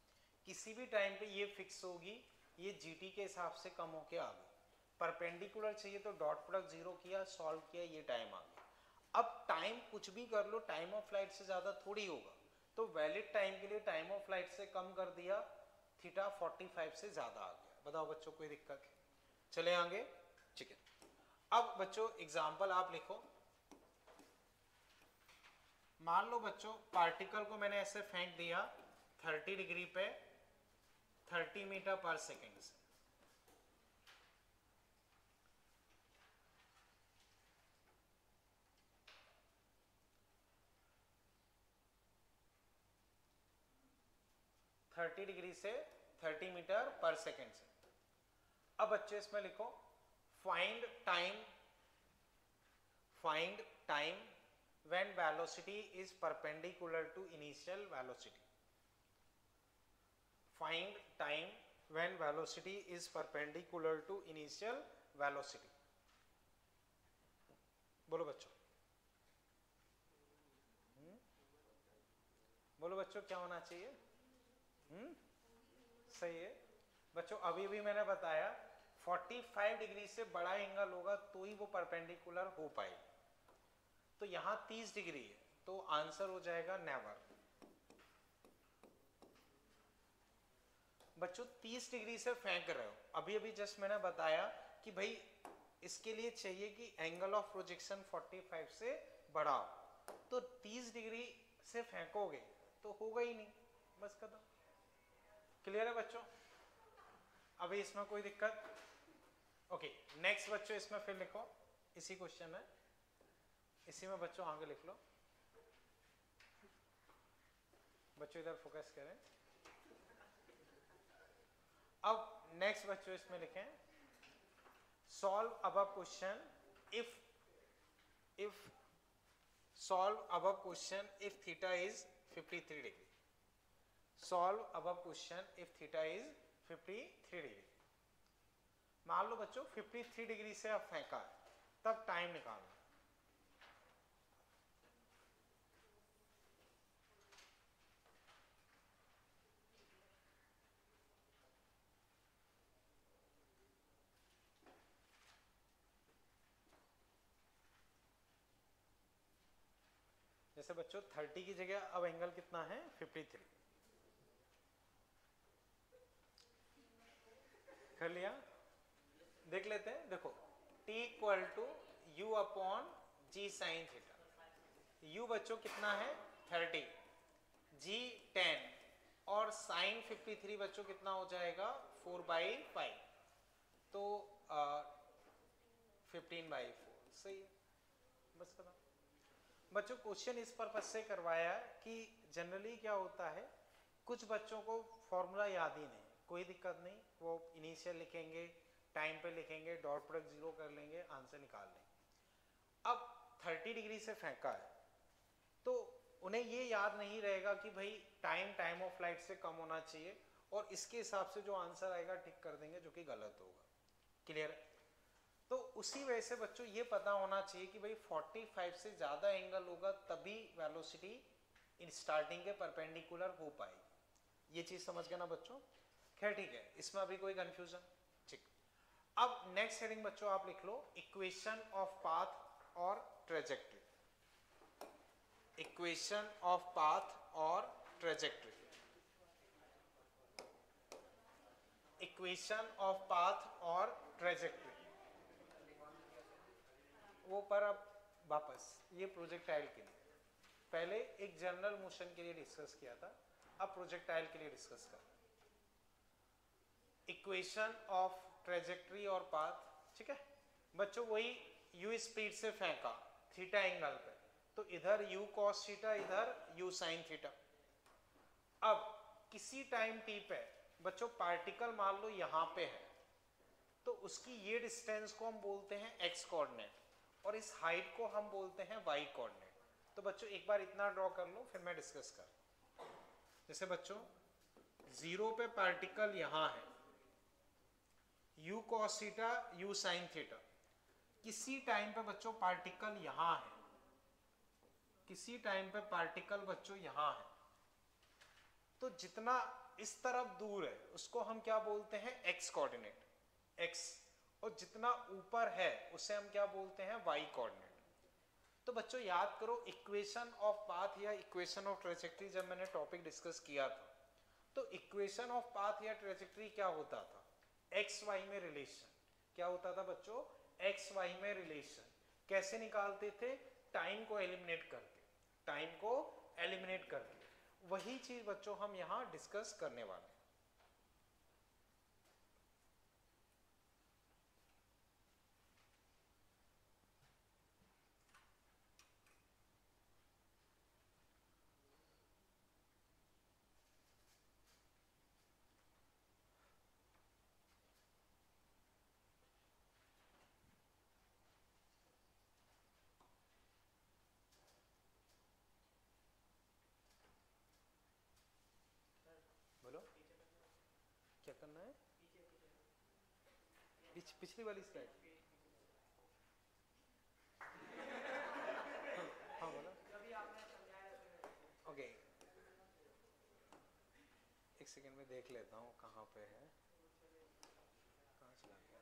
किसी भी टाइम पे ये फिक्स होगी, ये gt के हिसाब से कम होके आ गई। परपेंडिकुलर चाहिए तो डॉट प्रोडक्ट जीरो किया, सॉल्व किया, ये टाइम आ गया। अब टाइम कुछ भी कर लो, टाइम ऑफ फ्लाइट से ज्यादा थोड़ी होगा, तो वैलिड टाइम के लिए टाइम ऑफ फ्लाइट से कम कर दिया, थीटा 45 से ज्यादा आ गया। बताओ बच्चों कोई दिक्कत है? चले आगे, ठीक है। अब बच्चों एग्जाम्पल आप लिखो। मान लो बच्चों पार्टिकल को मैंने ऐसे फेंक दिया 30 डिग्री पे 30 मीटर पर सेकेंड से। डिग्री से 30 मीटर पर सेकेंड से। अब बच्चों इसमें लिखो find time when velocity is perpendicular to initial velocity. Find time when velocity is perpendicular to initial velocity. बोलो बच्चों, बोलो बच्चों क्या होना चाहिए? सही है बच्चों। अभी भी मैंने बताया 45 डिग्री से बड़ा एंगल होगा तो ही वो परपेंडिकुलर हो पाएगी। तो यहां 30 डिग्री है तो आंसर हो जाएगा नेवर। बच्चों 30 डिग्री से फेंक रहे हो, अभी अभी जस्ट मैंने बताया कि भाई इसके लिए चाहिए कि एंगल ऑफ प्रोजेक्शन 45 से बड़ा हो, तो 30 डिग्री से फेंकोगे तो होगा ही नहीं, बस खत्म। क्लियर है बच्चों? अभी इसमें कोई दिक्कत? ओके नेक्स्ट बच्चों इसमें फिर लिखो, इसी क्वेश्चन है, इसी में बच्चों आगे लिख लो। बच्चों इधर फोकस करें। अब नेक्स्ट बच्चों इसमें लिखें solve above question if solve above question if theta is 53 degree. Solve above question if theta is 53 degree. मान लो बच्चों 53 डिग्री से अब फेंका है, तब टाइम निकालना। जैसे बच्चों 30 की जगह अब एंगल कितना है 53 कर लिया। देख लेते हैं, देखो t equal to u upon ji sine theta. u बच्चों कितना है 30, g 10 और साइन 53 बच्चों कितना हो जाएगा 4/5, तो 15/4 सही है। बस खत्म बच्चों। क्वेश्चन इस पर्पज से करवाया कि जनरली क्या होता है, कुछ बच्चों को फॉर्मूला याद ही नहीं, कोई दिक्कत नहीं, वो इनिशियल लिखेंगे, टाइम पे लिखेंगे, डॉट प्रोडक्ट जीरो कर लेंगे, आंसर निकाल लेंगे। अब 30 डिग्री से फेंका है तो उन्हें ये याद नहीं रहेगा कि भाई टाइम ऑफ फ्लाइट से कम होना चाहिए, और इसके हिसाब से जो आंसर आएगा टिक कर देंगे, जो कि गलत होगा। क्लियर है? तो उसी वजह से बच्चों ये पता होना चाहिए कि भाई 45 से ज्यादा एंगल होगा तभी वेलोसिटी इन स्टार्टिंग के परपेंडिकुलर हो पाएगी। ये चीज समझ गए ना बच्चों? खैर ठीक है, इसमें अभी कोई कंफ्यूजन? ठीक। अब नेक्स्ट हेडिंग बच्चों आप लिख लो इक्वेशन ऑफ पाथ और ट्रेजेक्ट्री। इक्वेशन ऑफ पाथ और ट्रेजेक्ट्री। इक्वेशन ऑफ पाथ और ट्रेजेक्ट्री वो पर अब वापस ये प्रोजेक्टाइल के लिए, पहले एक जनरल मोशन के लिए डिस्कस किया था, अब प्रोजेक्टाइल के लिए डिस्कस कर। इक्वेशन ऑफ ट्रेजेक्ट्री और पाथ, ठीक है बच्चों? वही u स्पीड से फेंका थीटा एंगल पे, तो इधर u cos थीटा, इधर u sin थीटा। अब किसी टाइम t पे बच्चों पार्टिकल मान लो यहाँ पे है, तो उसकी ये डिस्टेंस को हम बोलते हैं x कोऑर्डिनेट, और इस हाइट को हम बोलते हैं y कोऑर्डिनेट। तो बच्चों एक बार इतना ड्रॉ कर लो, फिर मैं डिस्कस कर। जैसे बच्चों 0 पे पार्टिकल यहाँ है, u cos theta, u sin theta. किसी टाइम पे बच्चों पार्टिकल यहाँ है, किसी टाइम पे पार्टिकल बच्चों यहाँ है, तो जितना इस तरफ दूर है उसको हम क्या बोलते हैं x कोऑर्डिनेट, x, और जितना ऊपर है उसे हम क्या बोलते हैं y कोऑर्डिनेट। तो बच्चों याद करो इक्वेशन ऑफ पाथ या इक्वेशन ऑफ ट्रेजेक्ट्री जब मैंने टॉपिक डिस्कस किया था, तो इक्वेशन ऑफ पाथ या ट्रेजेक्ट्री क्या होता था, एक्स वाई में रिलेशन। क्या होता था बच्चों? एक्स वाई में रिलेशन। कैसे निकालते थे? टाइम को एलिमिनेट करके, टाइम को एलिमिनेट करके। वही चीज बच्चों हम यहां डिस्कस करने वाले हैं। बोलो क्या करना है? पिछली वाली स्लाइड। हाँ बोलो। ओके एक सेकंड में देख लेता हूँ कहाँ पे है, कहाँ चला गया।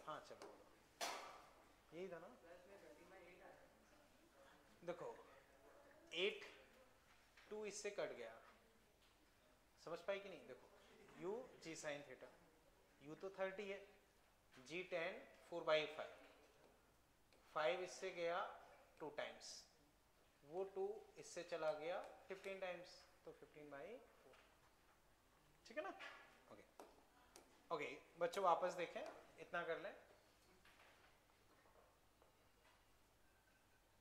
हाँ चलो बोलो, यही था ना? देखो 8 2 इससे कट गया, समझ पाई कि नहीं? देखो u g sin theta, u तो 30 है, g 10 4/5, 5 इससे गया 2 टाइम्स, वो 2 इससे चला गया 15 टाइम्स, तो 15/4, ठीक है ना? ओके ओके बच्चों वापस देखें, इतना कर लें,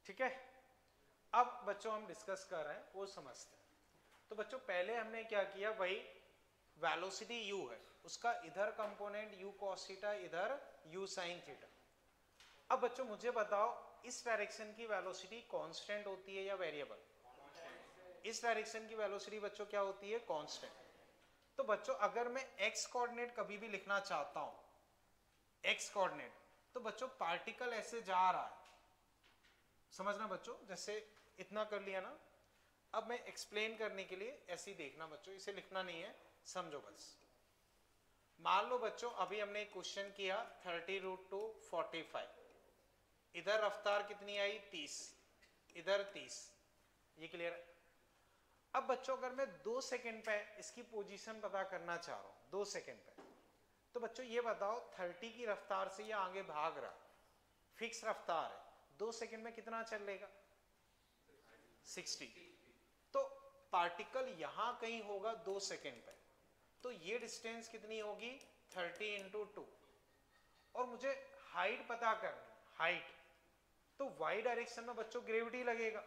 ठीक है? अब बच्चों हम डिस्कस कर रहे हैं वो समझते हैं। तो बच्चों पहले हमने क्या किया, वही वेलोसिटी u है, उसका इधर कंपोनेंट u cos थीटा, इधर u sin थीटा। अब बच्चों मुझे बताओ इस डायरेक्शन की वेलोसिटी कांस्टेंट होती है या वेरिएबल? इस डायरेक्शन की वेलोसिटी बच्चों क्या होती है? कांस्टेंट। तो बच्चों अगर मैं x कोऑर्डिनेट कभी भी लिखना चाहता हूं, x कोऑर्डिनेट, तो बच्चों पार्टिकल ऐसे जा रहा है, समझना बच्चों, जैसे इतना कर लिया ना। अब मैं एक्सप्लेन करने के लिए ऐसे ही देखना बच्चों, इसे लिखना नहीं है, समझो बस। मान लो बच्चों अभी हमने एक क्वेश्चन किया 30√2 45, इधर रफ्तार कितनी आई 30, इधर 30, ये क्लियर है। अब बच्चों अगर मैं 2 सेकंड पे इसकी पोजीशन पता करना चाह रहा हूं, 2 सेकंड पे, तो बच्चों ये बताओ 30 की रफ्तार से ये आगे भाग रहा, फिक्स रफ्तार है, 2 सेकंड में कितना चल लेगा? 60। तो पार्टिकल यहां कहीं होगा 2 सेकंड पे, तो ये डिस्टेंस कितनी होगी? 30 इंटू 2। और मुझे हाइट पता करनी, हाइट, तो वाई डायरेक्शन में बच्चों ग्रेविटी लगेगा,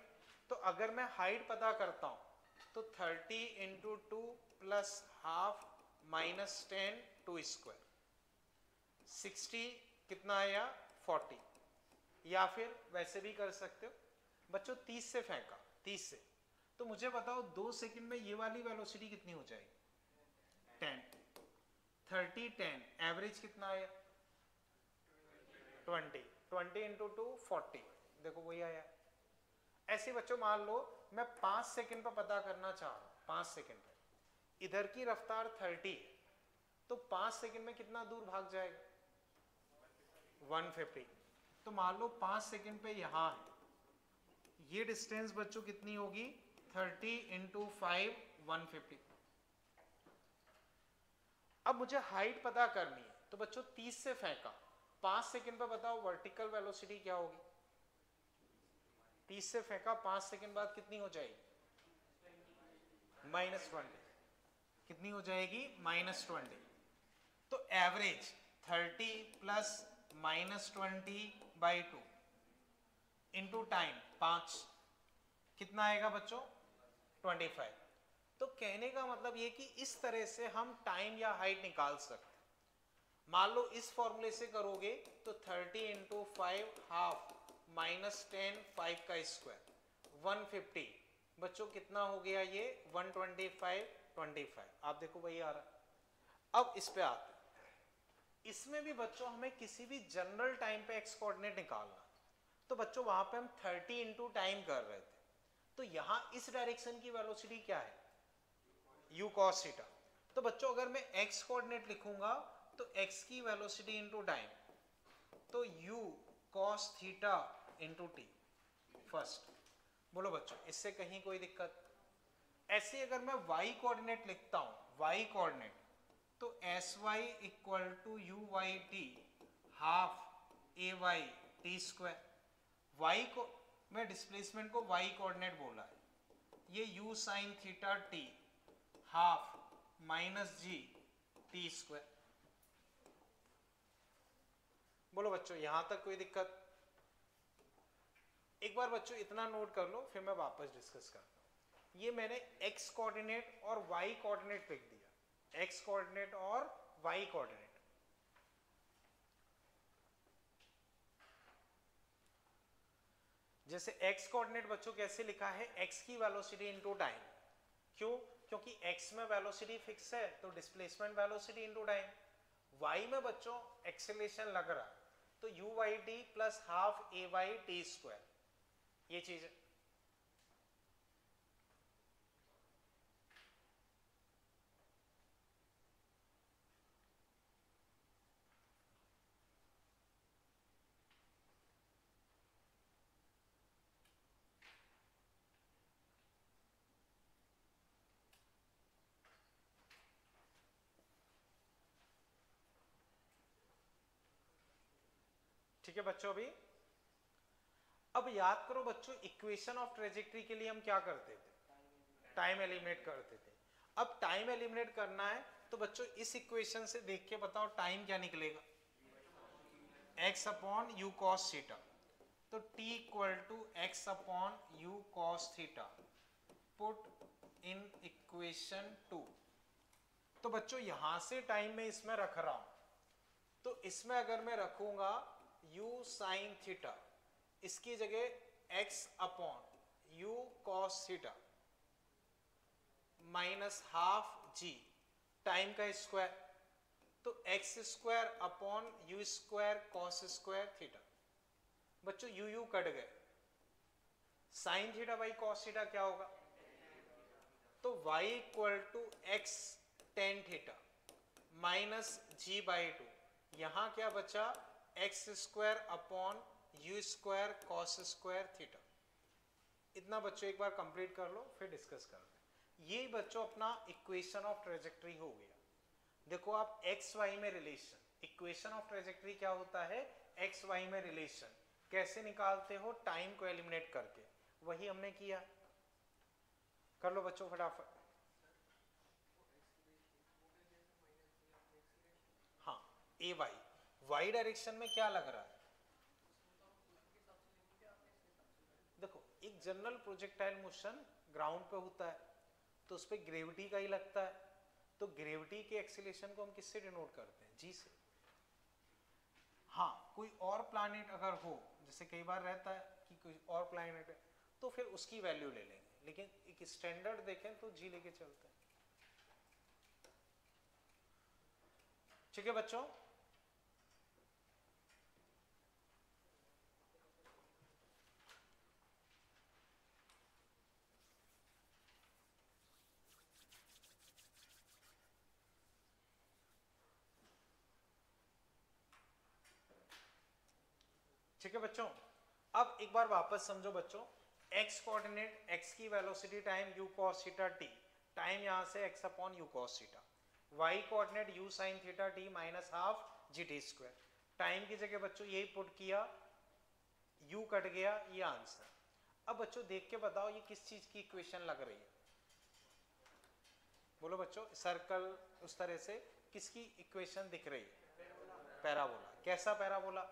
तो अगर मैं हाइट पता करता हूं तो 30 into 2 plus half minus 10 2 square, 60 कितना आया? 40। या फिर वैसे भी कर सकते हो बच्चों, 30 से फेंका, 30 से, तो मुझे बताओ 2 सेकंड में ये वाली वेलोसिटी कितनी हो जाएगी? 10। 30 10, एवरेज कितना आया? 20। 20 इंटू 2 40, देखो वही आया। ऐसे बच्चों मान लो मैं 5 सेकंड पर पता करना चाह रहा हूं, 5 सेकंड पर, इधर की रफ्तार 30 है, तो 5 सेकंड में कितना दूर भाग जाएगा? 150। तो मान लो 5 सेकंड पे यहां है, ये डिस्टेंस बच्चों कितनी होगी? 30 इंटू 5 150। अब मुझे हाइट पता करनी है, तो बच्चों 30 से फेंका, 5 सेकंड पे बताओ वर्टिकल वेलोसिटी क्या होगी? 30 से फेंका, 5 सेकंड बाद कितनी हो जाएगी? -20। कितनी हो जाएगी? -20। तो एवरेज 30 प्लस -20/2 इंटू टाइम 5, कितना आएगा बच्चों? 25। तो कहने का मतलब ये कि इस तरह से हम टाइम या हाइट निकाल सकते। मान लो इस फॉर्मूले से करोगे तो 30 इंटू 5 हाफ माइनस 10 5 का स्क्वायर 150, बच्चों कितना हो गया ये? 125 25। आप देखो वही आ रहा। अब इस पे आते, इसमें भी बच्चों हमें किसी भी जनरल टाइम पे एक्स कोऑर्डिनेट निकालना, तो बच्चों वहां पे हम 30 इंटू टाइम कर रहे थे, तो यहां इस डायरेक्शन की वेलोसिटी क्या है? u cos theta. तो बच्चों अगर मैं x कोऑर्डिनेट लिखूंगा तो x की वेलोसिटी इंटू टाइम, तो u cos theta into T first. बोलो बच्चों इससे कहीं कोई दिक्कत? ऐसे अगर मैं y कोऑर्डिनेट लिखता हूं, y कोऑर्डिनेट, तो sy equal to you y t half A Y T square. y को मैं डिस्प्लेसमेंट को y कोऑर्डिनेट बोला है, ये u sine theta T half minus G T square. बोलो बच्चों यहां तक कोई दिक्कत? एक बार बच्चों इतना नोट कर लो, फिर मैं वापस डिस्कस करता हूं। ये मैंने x कोऑर्डिनेट और y कोऑर्डिनेट लिख दिया, x कोऑर्डिनेट और y कोऑर्डिनेट। जैसे x कोऑर्डिनेट बच्चों कैसे लिखा है? x की वेलोसिटी इनटू टाइम। क्यों? क्योंकि x में वेलोसिटी फिक्स है, तो displacement velocity into time. y में बच्चों एक्सेलरेशन लग रहा, तो u Y T plus half ए वाई टी स्क्वायर, ये चीज है। ठीक है बच्चों, अभी अब याद करो बच्चों, इक्वेशन ऑफ ट्रेजेक्टरी के लिए हम क्या करते थे? टाइम एलिमिनेट करते थे। अब टाइम एलिमिनेट करना है, तो बच्चों इस इक्वेशन से देख के बताओ टाइम क्या निकलेगा? x upon you cos theta. तो t equal to x upon you cos theta, put in equation 2। तो बच्चों यहां से टाइम में इसमें रख रहा हूं, तो इसमें अगर मैं रखूंगा u साइन थीटा, इसकी जगह x अपॉन यू कॉस थीटा माइनस हाफ जी टाइम का स्क्वायर, तो x square upon u square cos square theta. बच्चों यू यू कट गए, sine theta by cos theta क्या होगा? तो y equal to x tan theta minus g by two, यहां क्या बचा? X square upon u square cos square theta. इतना बच्चों एक बार कंप्लीट कर लो, फिर डिस्कस करते हैं। ये बच्चों अपना इक्वेशन ऑफ ट्रेजेक्टरी हो गया। देखो आप एक्स वाई में रिलेशन, इक्वेशन ऑफ ट्रेजेक्टरी क्या होता है, एक्स वाई में रिलेशन कैसे निकालते हो, टाइम को एलिमिनेट करके, वही हमने किया। कर लो बच्चों फटाफट। हाँ, ए वाई, वाई डायरेक्शन में क्या लग रहा है, देखो एक जनरल प्रोजेक्टाइल मोशन ग्राउंड पे होता है तो उस पर ग्रेविटी का ही लगता है, तो ग्रेविटी के एक्सीलरेशन को हम किससे डिनोट करते हैं, जी से। हाँ, कोई और प्लैनेट अगर हो, जैसे कई बार रहता है कि कोई और प्लैनेट है तो फिर उसकी वैल्यू ले लेंगे, लेकिन एक स्टैंडर्ड देखें तो जी लेके चलते हैं। ठीक है बच्चों, ठीक है बच्चों। अब एक बार वापस समझो बच्चों, x कोऑर्डिनेट, x की velocity time u cos theta t, time यहां से x upon u cos theta, y coordinate u sin theta t minus half gt square, time की जगह बच्चों यही पुट किया, u कट गया, ये आंसर। अब बच्चों देख के बताओ ये किस चीज की इक्वेशन लग रही है, बोलो बच्चों, सर्कल उस तरह से किसकी इक्वेशन दिख रही है, पैराबोला। कैसा पैराबोला,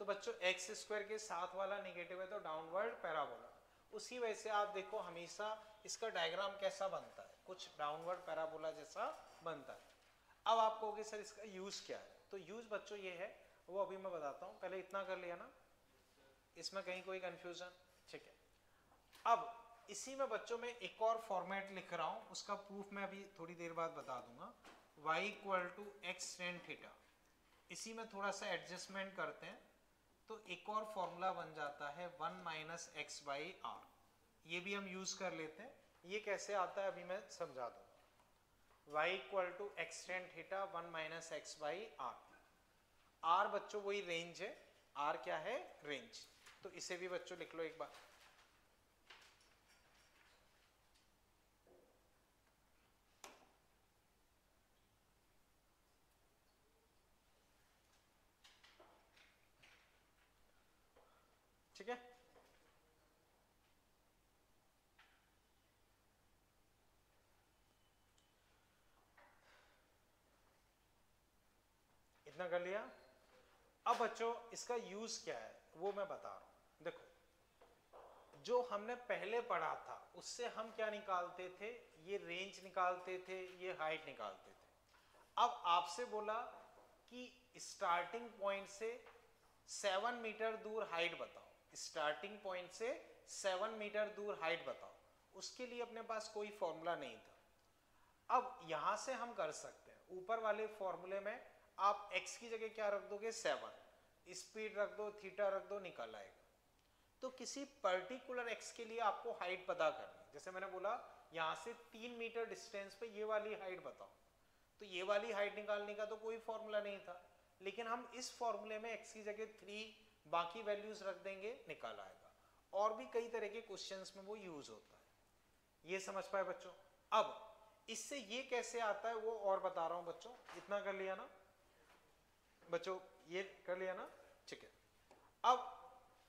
तो बच्चों एक्स स्क्वायर के साथ वाला नेगेटिव है तो डाउनवर्ड पैराबोला। उसी वजह से आप देखो हमेशा इसका डायग्राम कैसा बनता है, कुछ डाउनवर्ड पैराबोला जैसा बनता है। अब आप कहोगे सर इसका यूज क्या है, तो यूज बच्चों ये है, वो अभी मैं बताता हूँ, पहले इतना कर लिया ना, इसमें कहीं कोई कंफ्यूजन, ठीक है। अब इसी में बच्चों में एक और फॉर्मेट लिख रहा हूँ, उसका प्रूफ मैं अभी थोड़ी देर बाद बता दूंगा। y equal to x tan theta, इसी में थोड़ा सा एडजस्टमेंट करते हैं तो एक और फॉर्मूला बन जाता है 1 माइनस एक्स बाई आर, ये भी हम यूज कर लेते हैं। ये कैसे आता है अभी मैं समझा दूंगा। y equal to x tan theta 1 minus x by R, R बच्चों वही रेंज है, आर क्या है, रेंज, तो इसे भी बच्चों लिख लो एक बार। ठीक है, इतना कर लिया। अब बच्चों इसका यूज क्या है वो मैं बता रहा हूं। देखो जो हमने पहले पढ़ा था उससे हम क्या निकालते थे, ये रेंज निकालते थे, ये हाइट निकालते थे। अब आपसे बोला कि स्टार्टिंग पॉइंट से 7 मीटर दूर हाइट बताओ, स्टार्टिंग पॉइंट से 7 मीटर दूर हाइट बताओ, उसके लिए अपने पास कोई फॉर्मूला नहीं था। अब यहां से हम कर सकते हैं, ऊपर वाले फॉर्मूले में आप x की जगह क्या रख दोगे, 7, स्पीड रख दो, थीटा रख दो, निकल आएगा। तो किसी पर्टिकुलर x के लिए आपको हाइट पता करनी, जैसे मैंने बोला यहां से 3 मीटर डिस्टेंस पे ये वाली हाइट बताओ, तो ये वाली हाइट निकालने का तो कोई फॉर्मूला नहीं था, लेकिन हम इस फॉर्मूले में x की जगह 3 बाकी वैल्यूज रख देंगे, निकल आएगा। और भी कई तरह के क्वेश्चंस में वो यूज होता है, ये समझ पाए बच्चों। अब इससे ये कैसे आता है वो और बता रहा हूं बच्चों, इतना कर लिया ना बच्चों, ये कर लिया ना, ठीक है। अब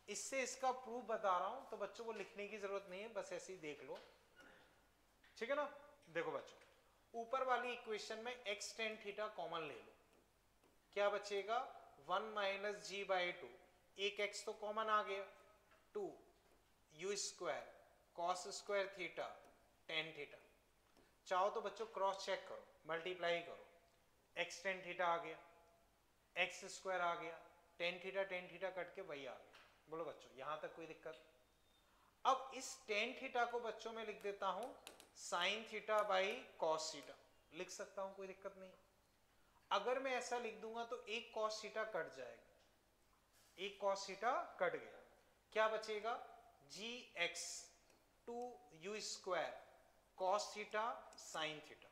इससे इसका प्रूफ बता रहा हूं, तो बच्चों को लिखने की जरूरत नहीं है, बस ऐसे ही देख लो, ठीक है ना। देखो बच्चों ऊपर वाली इक्वेशन में x टेन थीटा कॉमन ले लो, क्या बचेगा, 1 माइनस जी बाई 2, एक x तो कॉमन आ गया, 2 U square cos square theta tan theta. चाहो तो बच्चों क्रॉस चेक करो, मल्टीप्लाई करो, x टेन थीटा आ गया, एक्स स्क्वायर आ गया, टेन थीटा कट के वही आ गया। बोलो बच्चों यहां तक कोई दिक्कत। अब इस टेन थीटा को बच्चों में लिख देता हूं sign theta by cos theta, लिख सकता हूं, कोई दिक्कत नहीं। अगर मैं ऐसा लिख दूंगा तो एक कॉस थीटा कट जाएगा, एक कॉस थीटा कट गया, क्या बचेगा, G X 2 U square cos theta sine theta.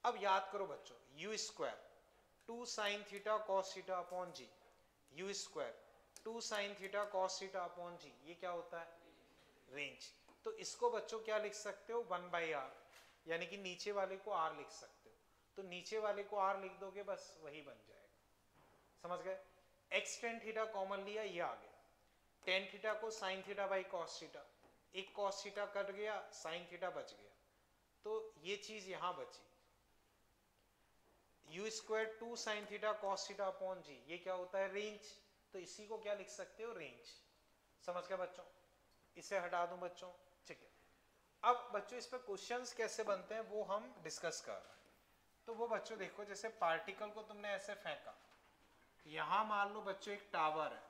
अब याद करो बच्चों, U square 2 sine theta cos theta upon G, U square 2 sine theta cos theta upon G, ये क्या होता है, रेंज। तो इसको बच्चों क्या लिख सकते हो 1/r, यानी कि नीचे वाले को r लिख सकते हो। तो नीचे वाले को r लिख दोगे बस वही बन जाएगा, समझ गए। x tan थीटा कॉमन लिया, ये आ गया। tan थीटा को sin theta by cos theta, एक cos थीटा कट गया, sin थीटा बच गया, तो ये चीज यहां बची। u square 2 sin theta cos theta upon g, ये क्या होता है रेंज। तो इसी को क्या लिख सकते हो रेंज, समझ गए बच्चों। इसे हटा दूं बच्चों, ठीक है। अब बच्चों इस पे क्वेश्चंस कैसे बनते हैं वो हम डिस्कस कर रहे हैं। तो वो बच्चों देखो, जैसे पार्टिकल को तुमने ऐसे फेंका, यहां मान लो बच्चों एक टावर है,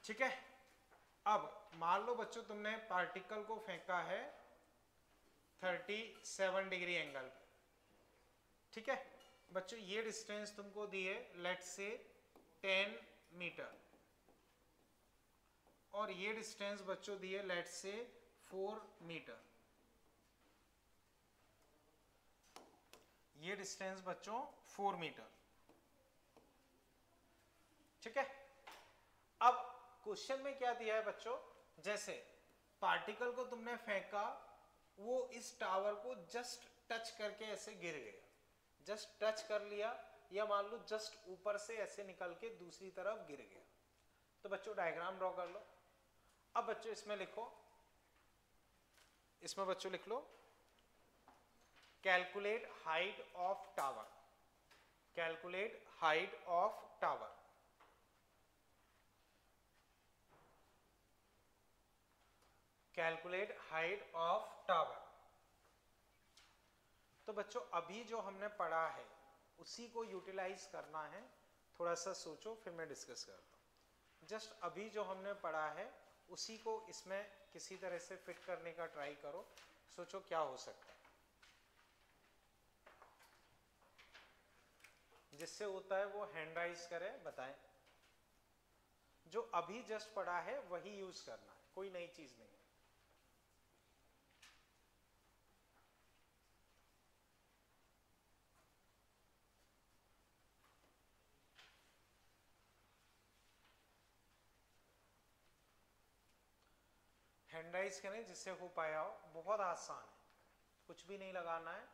ठीक है। अब मान लो बच्चों तुमने पार्टिकल को फेंका है 37 डिग्री एंगल पे, ठीक है बच्चों। ये डिस्टेंस तुमको दी है लेट्स से 10 मीटर, और ये डिस्टेंस बच्चों दी है लेट्स से 4 मीटर। ये डिस्टेंस बच्चों 4 मीटर, ठीक है। अब क्वेश्चन में क्या दिया है बच्चों, जैसे पार्टिकल को तुमने फेंका, वो इस टावर को जस्ट टच करके ऐसे गिर गया, जस्ट टच कर लिया, या मान लो जस्ट ऊपर से ऐसे निकल के दूसरी तरफ गिर गया। तो बच्चों डायग्राम ड्रॉ कर लो। अब बच्चों इसमें लिखो, इसमें बच्चों लिख लो calculate height of tower, calculate height of tower. Calculate height of tower. तो बच्चों अभी जो हमने पढ़ा है उसी को यूटिलाइज करना है। थोड़ा सा सोचो फिर मैं डिस्कस करता हूँ। जस्ट अभी जो हमने पढ़ा है उसी को इसमें किसी तरह से फिट करने का ट्राई करो, सोचो क्या हो सकता है। जिससे होता है वो हैंड राइज करे, बताएं। जो अभी जस्ट पढ़ा है वही यूज करना है, कोई नई चीज नहीं है। हैंड राइज करें जिससे हो पाया हो, बहुत आसान है, कुछ भी नहीं लगाना है।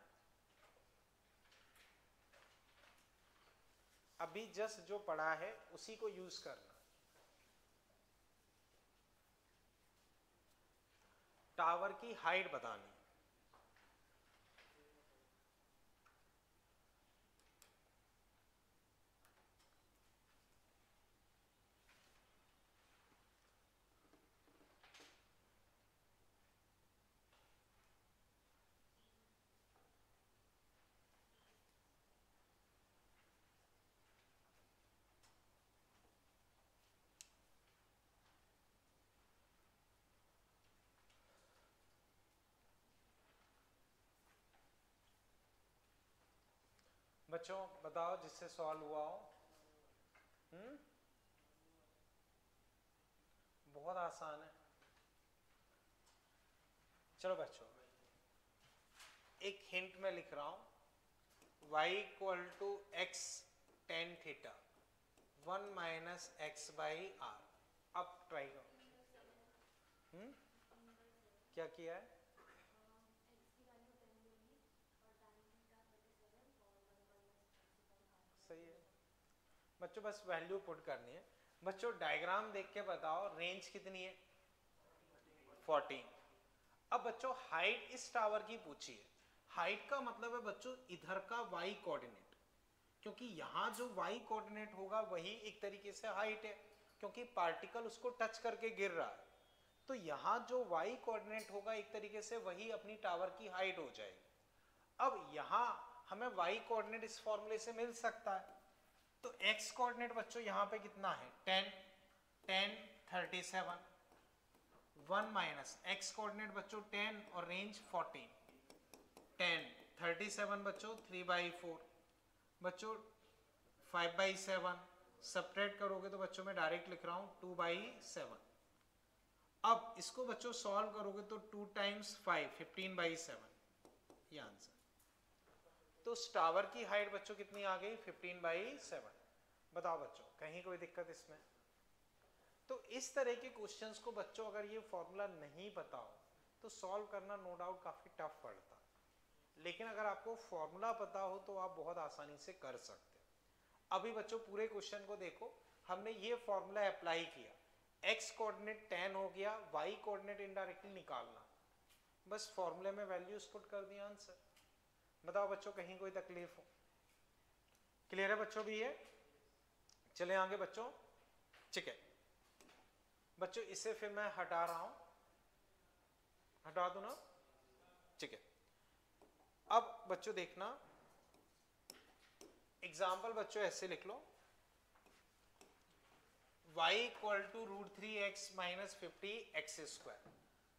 अभी जस्ट जो पढ़ा है उसी को यूज करना। टावर की हाइट बतानी, बच्चों बताओ जिससे सॉल्व हुआ हो। बहुत आसान है। चलो बच्चों एक हिंट में लिख रहा हूं, y equal to x tan theta 1 minus x by R. अब ट्राई करो। क्या किया है, सही है बच्चों, बस वैल्यू पुट करनी है। बच्चों डायग्राम देख के बताओ रेंज कितनी है 14। अब बच्चों हाइट इस टावर की पूछी है। हाइट का मतलब है बच्चों इधर का y कोऑर्डिनेट, क्योंकि यहां जो y कोऑर्डिनेट होगा वही एक तरीके से हाइट है, क्योंकि पार्टिकल उसको टच करके गिर रहा है। तो यहां जो y कोऑर्डिनेट होगा एक तरीके से वही अपनी टावर की हाइट हो जाएगी। अब यहां हमें y कोऑर्डिनेट इस फॉर्मूले से मिल सकता है। तो x कोऑर्डिनेट बच्चों यहाँ पे कितना है 10, 10 37, 1 माइनस x कोऑर्डिनेट बच्चों 10 और रेंज 14, 10 37 बच्चों 3/4 बच्चों 5/7, सब्ट्रैक्ट करोगे तो बच्चों मैं डायरेक्ट लिख रहा हूँ 2/7। अब इसको बच्चों सॉल्व करोगे तो 2 टाइम्स 5 15/7, ये आंसर। तो तो उस टावर की हाइट बच्चों कितनी आ गई 15/7। बताओ बच्चों कहीं कोई दिक्कत इसमें? तो इस तरह के क्वेश्चंस को बच्चों अगर ये फॉर्मूला नहीं पता हो तो सॉल्व करना नो डाउट काफी टफ पड़ता, लेकिन अगर आपको फॉर्मूला पता हो तो आप बहुत आसानी से कर सकते हो। अभी बच्चों पूरे क्वेश्चन को देखो, हमने ये फॉर्मूला अप्लाई किया, x कोऑर्डिनेट 10 हो गया, y कोऑर्डिनेट इनडायरेक्टली निकालना, बस फॉर्मूले में वैल्यूज पुट कर दिया, आंसर। बताओ बच्चों कहीं कोई तकलीफ हो? क्लियर है बच्चों भी ये? चले आगे बच्चों, ठीक है बच्चों, इसे फिर मैं हटा रहा हूं, हटा दो ना, ठीक है। अब बच्चों देखना एग्जाम्पल, बच्चों ऐसे लिख लो, y equal to √3x minus 50x²।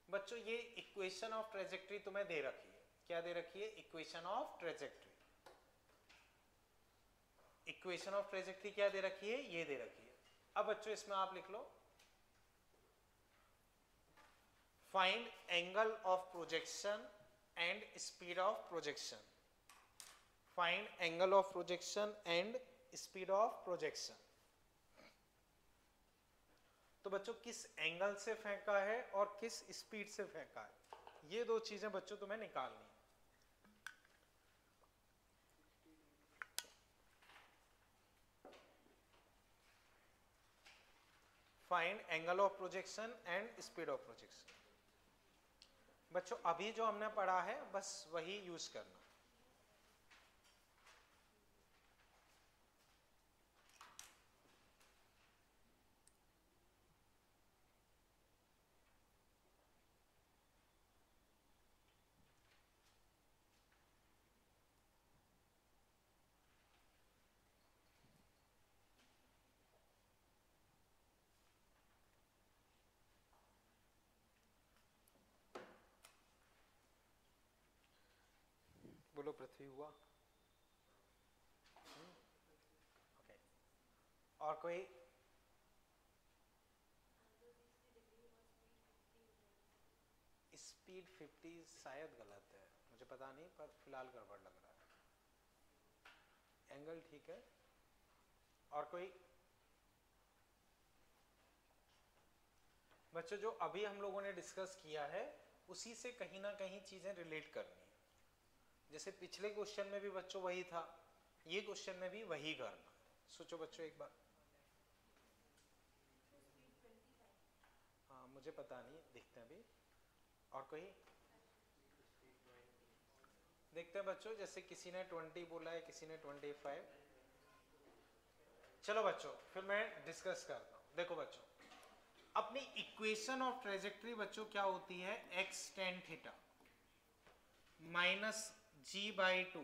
बच्चों ये इक्वेशन ऑफ ट्रेजेक्टरी तुम्हें दे रखी है, क्या दे रखी है? Equation of trajectory. Equation of trajectory क्या दे रखी है? ये दे रखी है। अब बच्चों इसमें आप लिख लो, find angle of projection and speed of projection. Find angle of projection and speed of projection. तो बच्चों किस एंगल से फेंका है और किस स्पीड से फेंका है, ये दो चीजें बच्चों तुम्हें निकालनी है। Find angle of projection and speed of projection. बच्चों अभी जो हमने पढ़ा है बस वही यूज करना। बोलो पृथ्वी हुआ? ओके, और कोई? स्पीड 50 शायद गलत है, मुझे पता नहीं, पर फिलहाल गड़बड़ लग रहा है। एंगल ठीक है, और कोई? बच्चों जो अभी हम लोगों ने डिस्कस किया है उसी से कहीं ना कहीं चीजें रिलेट करनी है। जैसे पिछले क्वेश्चन में भी बच्चों वही था, ये क्वेश्चन में भी वही करना। सोचो बच्चों एक बार। हाँ मुझे पता नहीं, देखते हैं अभी। और कोई? देखते हैं बच्चों, जैसे किसी ने 20 बोला है, किसी ने 25। चलो बच्चों फिर मैं डिस्कस करता हूँ। देखो बच्चों, अपनी इक्वेशन ऑफ ट्रेजेक्टरी बच्चों क्या होती है? x tan theta minus g/2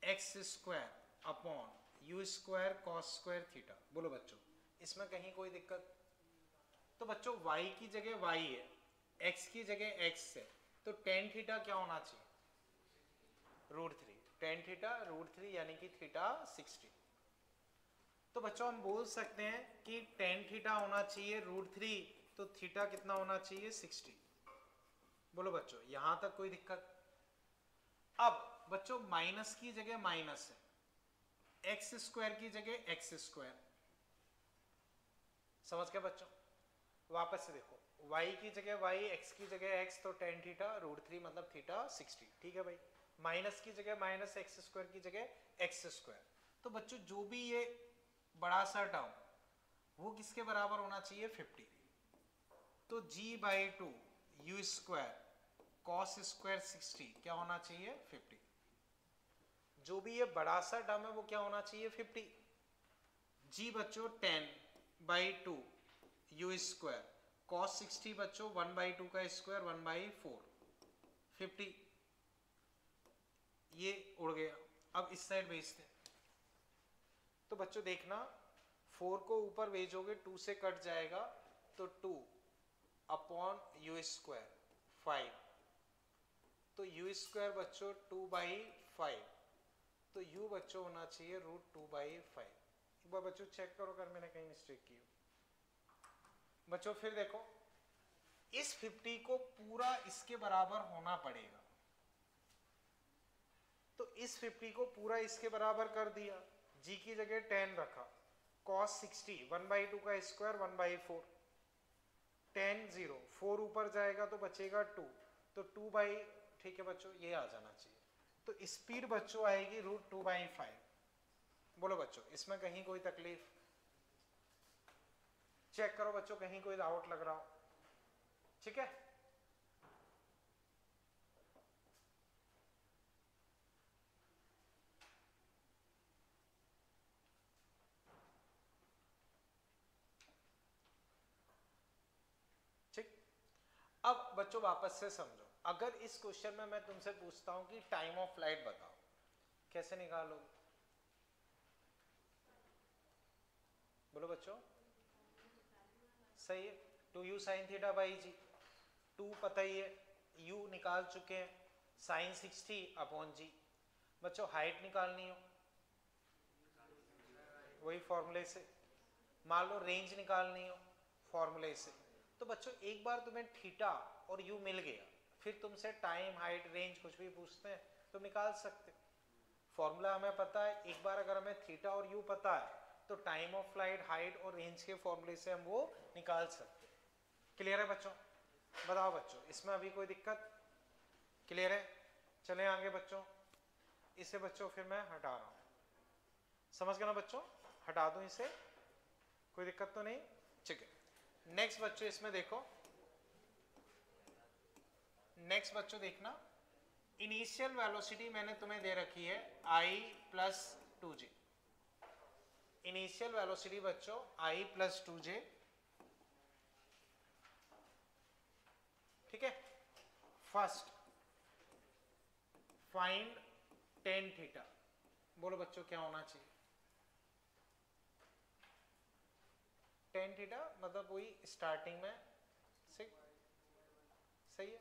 x² upon u² cos² theta. बोलो बच्चों इसमें कहीं कोई दिक्कत? तो बच्चों y की जगह y है, x की जगह x है, तो tan थीटा क्या होना चाहिए? √3। tan थीटा √3 यानी कि थीटा 60। तो बच्चों हम बोल सकते हैं कि tan थीटा होना चाहिए √3, तो थीटा कितना होना चाहिए? 60। बोलो बच्चों यहां तक कोई दिक्कत? अब बच्चों माइनस की जगह माइनस है, x² की जगह x²। समझ गए बच्चों? वापस से देखो, y की जगह y, x की जगह x, तो tan थीटा √3 मतलब थीटा 60। ठीक है भाई, माइनस की जगह माइनस, x² की जगह x²। तो बच्चों जो भी ये बड़ा सा टर्म वो किसके बराबर होना चाहिए? 50। तो g/2 u² cos² 60 क्या होना चाहिए? 50। जो भी ये बड़ा सा टर्म है वो क्या होना चाहिए? 50। g बच्चों 10/2 u² cos 60 बच्चों 1/2 का स्क्वायर 1/4 50। ये उड़ गया। अब इस साइड भेजते हैं, तो बच्चों देखना 4 को ऊपर भेजोगे 2 से कट जाएगा, तो 2 अपॉन u² 5, तो u² बच्चों 2/5, तो u बच्चों होना चाहिए √2/5। एक बार बच्चों चेक करो अगर मैंने कहीं मिस्टेक की हो। बच्चों फिर देखो, इस 50 को पूरा इसके बराबर होना पड़ेगा, तो इस 50 को पूरा इसके बराबर कर दिया, g की जगह 10 रखा, cos 60 1/2 का स्क्वायर 1/4, 10 0 4 ऊपर जाएगा तो बचेगा 2, तो 2 ठीक है बच्चों ये आ जाना चाहिए। तो स्पीड बच्चों आएगी √2/5। बोलो बच्चों इसमें कहीं कोई तकलीफ? चेक करो बच्चों कहीं कोई डाउट लग रहा हो, ठीक है। ठीक, अब बच्चों वापस से समझो, अगर इस क्वेश्चन में मैं तुमसे पूछता हूं कि टाइम ऑफ फ्लाइट बताओ, कैसे निकालोगे? बोलो बच्चों। सही है, 2u sin theta by g, 2 पता ही है, u निकाल चुके हैं, sin 60 अपॉन जी। बच्चों हाइट निकालनी हो वही फॉर्मूले से, मान लो रेंज निकालनी हो फॉर्मूले से। तो बच्चों एक बार तुम्हें थीटा और u मिल गया, फिर तुमसे टाइम हाइट रेंज कुछ भी पूछते हैं तो निकाल सकते। फॉर्मूला हमें पता है, एक बार अगर हमें थीटा और u पता है तो टाइम ऑफ फ्लाइट हाइट और रेंज के फॉर्मूले से हम वो निकाल सकते। क्लियर है बच्चों? बताओ बच्चों इसमें अभी कोई दिक्कत? क्लियर है? चले आगे बच्चों, इसे बच्चों फिर मैं हटा रहा हूं, समझ गए ना बच्चों? हटा दूं इसे, कोई दिक्कत तो नहीं? ठीक है। नेक्स्ट बच्चों इसमें देखो, नेक्स्ट बच्चों देखना, इनिशियल वेलोसिटी मैंने तुम्हें दे रखी है i + 2j। इनिशियल वेलोसिटी बच्चों i + 2j, ठीक है। First find tan theta. बोलो बच्चों क्या होना चाहिए? tan थीटा मतलब वही स्टार्टिंग में से, सही है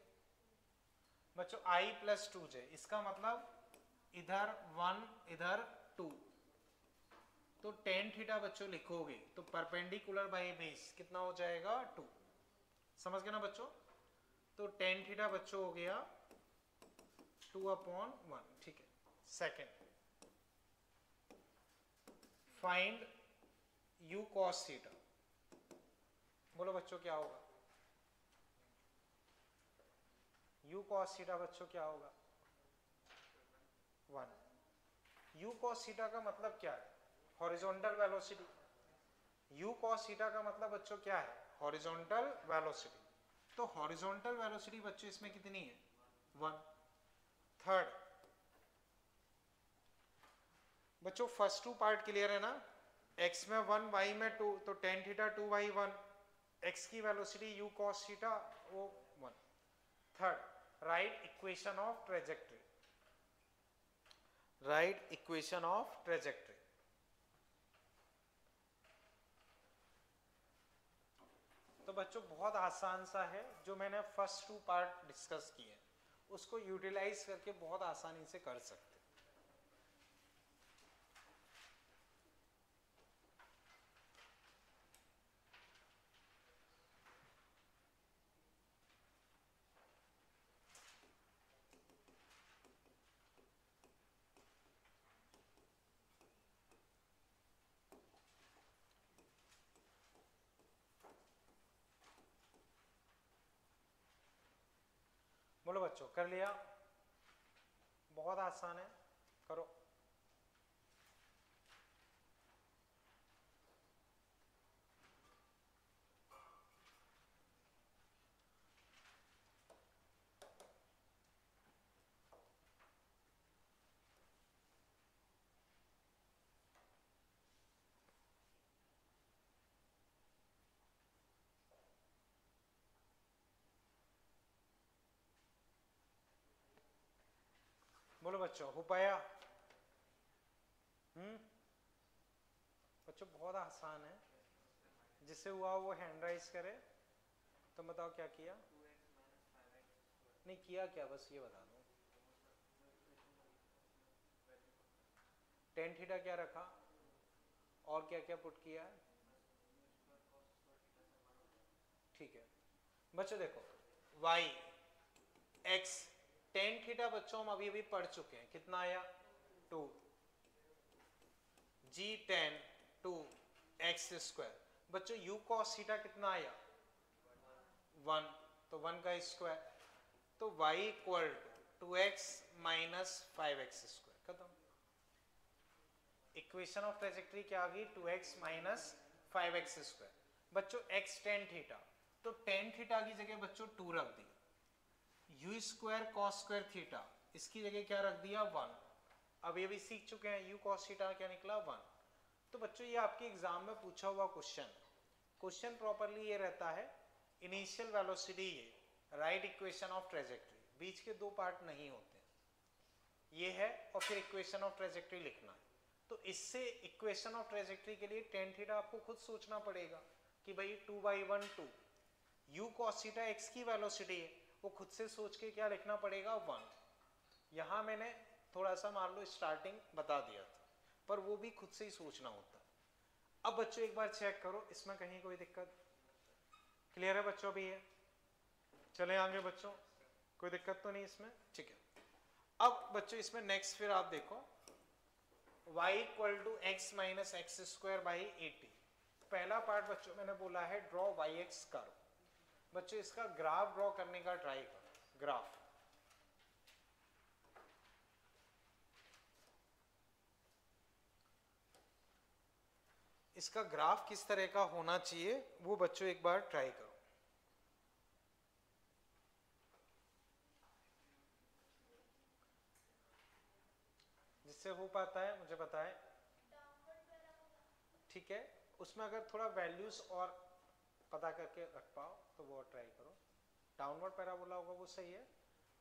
बच्चों। i + 2j इसका मतलब इधर 1 इधर 2, तो tan थीटा बच्चों लिखोगे तो परपेंडिकुलर बाय बेस कितना हो जाएगा 2, समझ गए ना बच्चों? तो tan थीटा बच्चों हो गया 2/1, ठीक है। Second find u cos theta. बोलो बच्चों क्या होगा? u cos थीटा बच्चों क्या होगा? 1। u cos थीटा का मतलब क्या है? Horizontal velocity. u cos theta का मतलब बच्चों क्या है? Horizontal velocity. तो हॉरिजॉन्टल वेलोसिटी बच्चों इसमें कितनी है? 1। थर्ड बच्चों फर्स्ट 2 पार्ट क्लियर है ना? x में 1 y में 2, तो tan थीटा 2/1, x की वेलोसिटी u cos थीटा वो 1। Third right equation of trajectory, right equation of trajectory. तो बच्चों बहुत आसान सा है, जो मैंने फर्स्ट 2 पार्ट डिस्कस किए उसको यूटिलाइज करके बहुत आसानी से कर सकते। बोलो बच्चों कर लिया? बहुत आसान है, करो। बोलो बच्चों हो पाया? बच्चों बहुत आसान है, जिससे हुआ वो हैंड राइज करे। तो बताओ क्या किया? नहीं किया क्या, बस ये बता दो। tan थीटा क्या रखा और क्या क्या पुट किया? ठीक है बच्चों देखो y x टेन थीटा बच्चों हम अभी अभी पढ़ चुके हैं, कितना आया 2 g10 टू एक्स स्क्वायर। बच्चों u cos थीटा कितना आया 1, तो 1 का स्क्वायर, तो y equal to 2x minus 5x square, खत्म। इक्वेशन ऑफ ट्रेजेक्टरी क्या आ गई 2x माइनस 5x स्क्वायर। बच्चों x tan थीटा, तो tan थीटा की जगह बच्चों 2 रख दी, u square cos square theta इसकी जगह क्या रख दिया 1। अब ये भी सीख चुके हैं u cos थीटा क्या निकला 1। तो बच्चों ये आपके एग्जाम में पूछा हुआ क्वेश्चन प्रॉपरली ये रहता है, इनिशियल वेलोसिटी ये, राइट इक्वेशन ऑफ ट्रेजेक्टरी, बीच के दो पार्ट नहीं होते, ये है और फिर इक्वेशन ऑफ ट्रेजेक्टरी लिखना है। तो इससे इक्वेशन ऑफ ट्रेजेक्टरी के लिए टेन थीटा आपको खुद सोचना पड़ेगा कि भाई 2/1 2 u cos थीटा x की वेलोसिटी है, वो खुद से सोच के क्या लिखना पड़ेगा 1। यहाँ मैंने थोड़ा सा मान लो स्टार्टिंग बता दिया था, पर वो भी खुद से ही सोचना होता है। अब बच्चों एक बार चेक करो इसमें कहीं कोई दिक्कत, क्लियर है बच्चों भी है? चले आगे बच्चों, कोई दिक्कत तो नहीं इसमें, ठीक है। अब बच्चों इसमें नेक्स्ट फिर आप देखो y equal to x minus x square by 80। पहला पार्ट बच्चों मैंने बोला है ड्रॉ yx कर्व। बच्चों इसका ग्राफ ड्रॉ करने का ट्राई करो, ग्राफ। इसका ग्राफ किस तरह का होना चाहिए वो बच्चों एक बार ट्राई करो। जिससे हो पाता है मुझे बताएं, ठीक है। उसमें अगर थोड़ा वैल्यूज और पता करके रख पाओ तो वो ट्राई करो। डाउनवर्ड पैराबोला होगा वो सही है,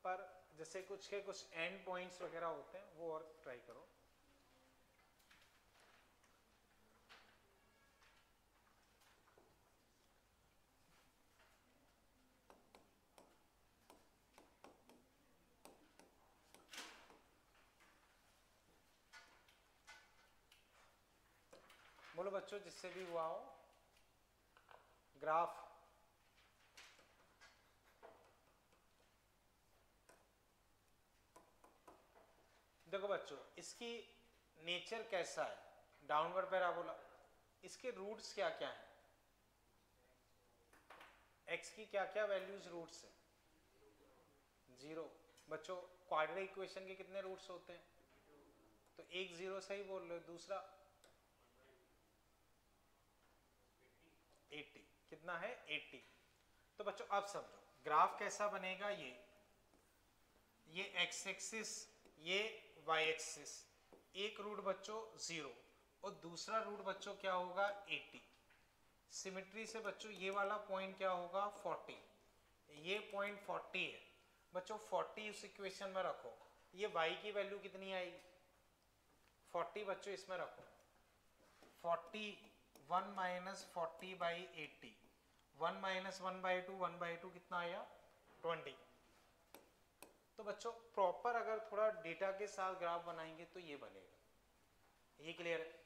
पर जैसे कुछ के कुछ एंड पॉइंट्स वगैरह होते हैं वो और ट्राई करो। बोलो बच्चों जिससे भी हुआ हो, ग्राफ देखो बच्चों इसकी नेचर कैसा है, डाउनवर्ड पैराबोला, इसके रूट्स क्या क्या हैं, x की क्या क्या वैल्यूज रूट्स है 0। बच्चों क्वाड्रेटिक इक्वेशन के कितने रूट्स होते हैं, तो एक 0 सही बोल रहे हो, दूसरा 80, कितना है 80। तो बच्चों अब समझो ग्राफ कैसा बनेगा, ये x एक्सिस, ये y एक्सिस, एक रूट बच्चों 0 और दूसरा रूट बच्चों क्या होगा 80। सिमेट्री से बच्चों ये वाला पॉइंट क्या होगा 40, ये पॉइंट 40 है बच्चों। 40 उस इक्वेशन में रखो, ये y की वैल्यू कितनी आएगी 40 बच्चों इसमें रखो, 41 माइनस 40 बाई 80, 1 माइनस 1/2, 1/2 कितना आया 20। तो बच्चों प्रॉपर अगर थोड़ा डेटा के साथ ग्राफ बनाएंगे तो ये बनेगा, ये क्लियर है।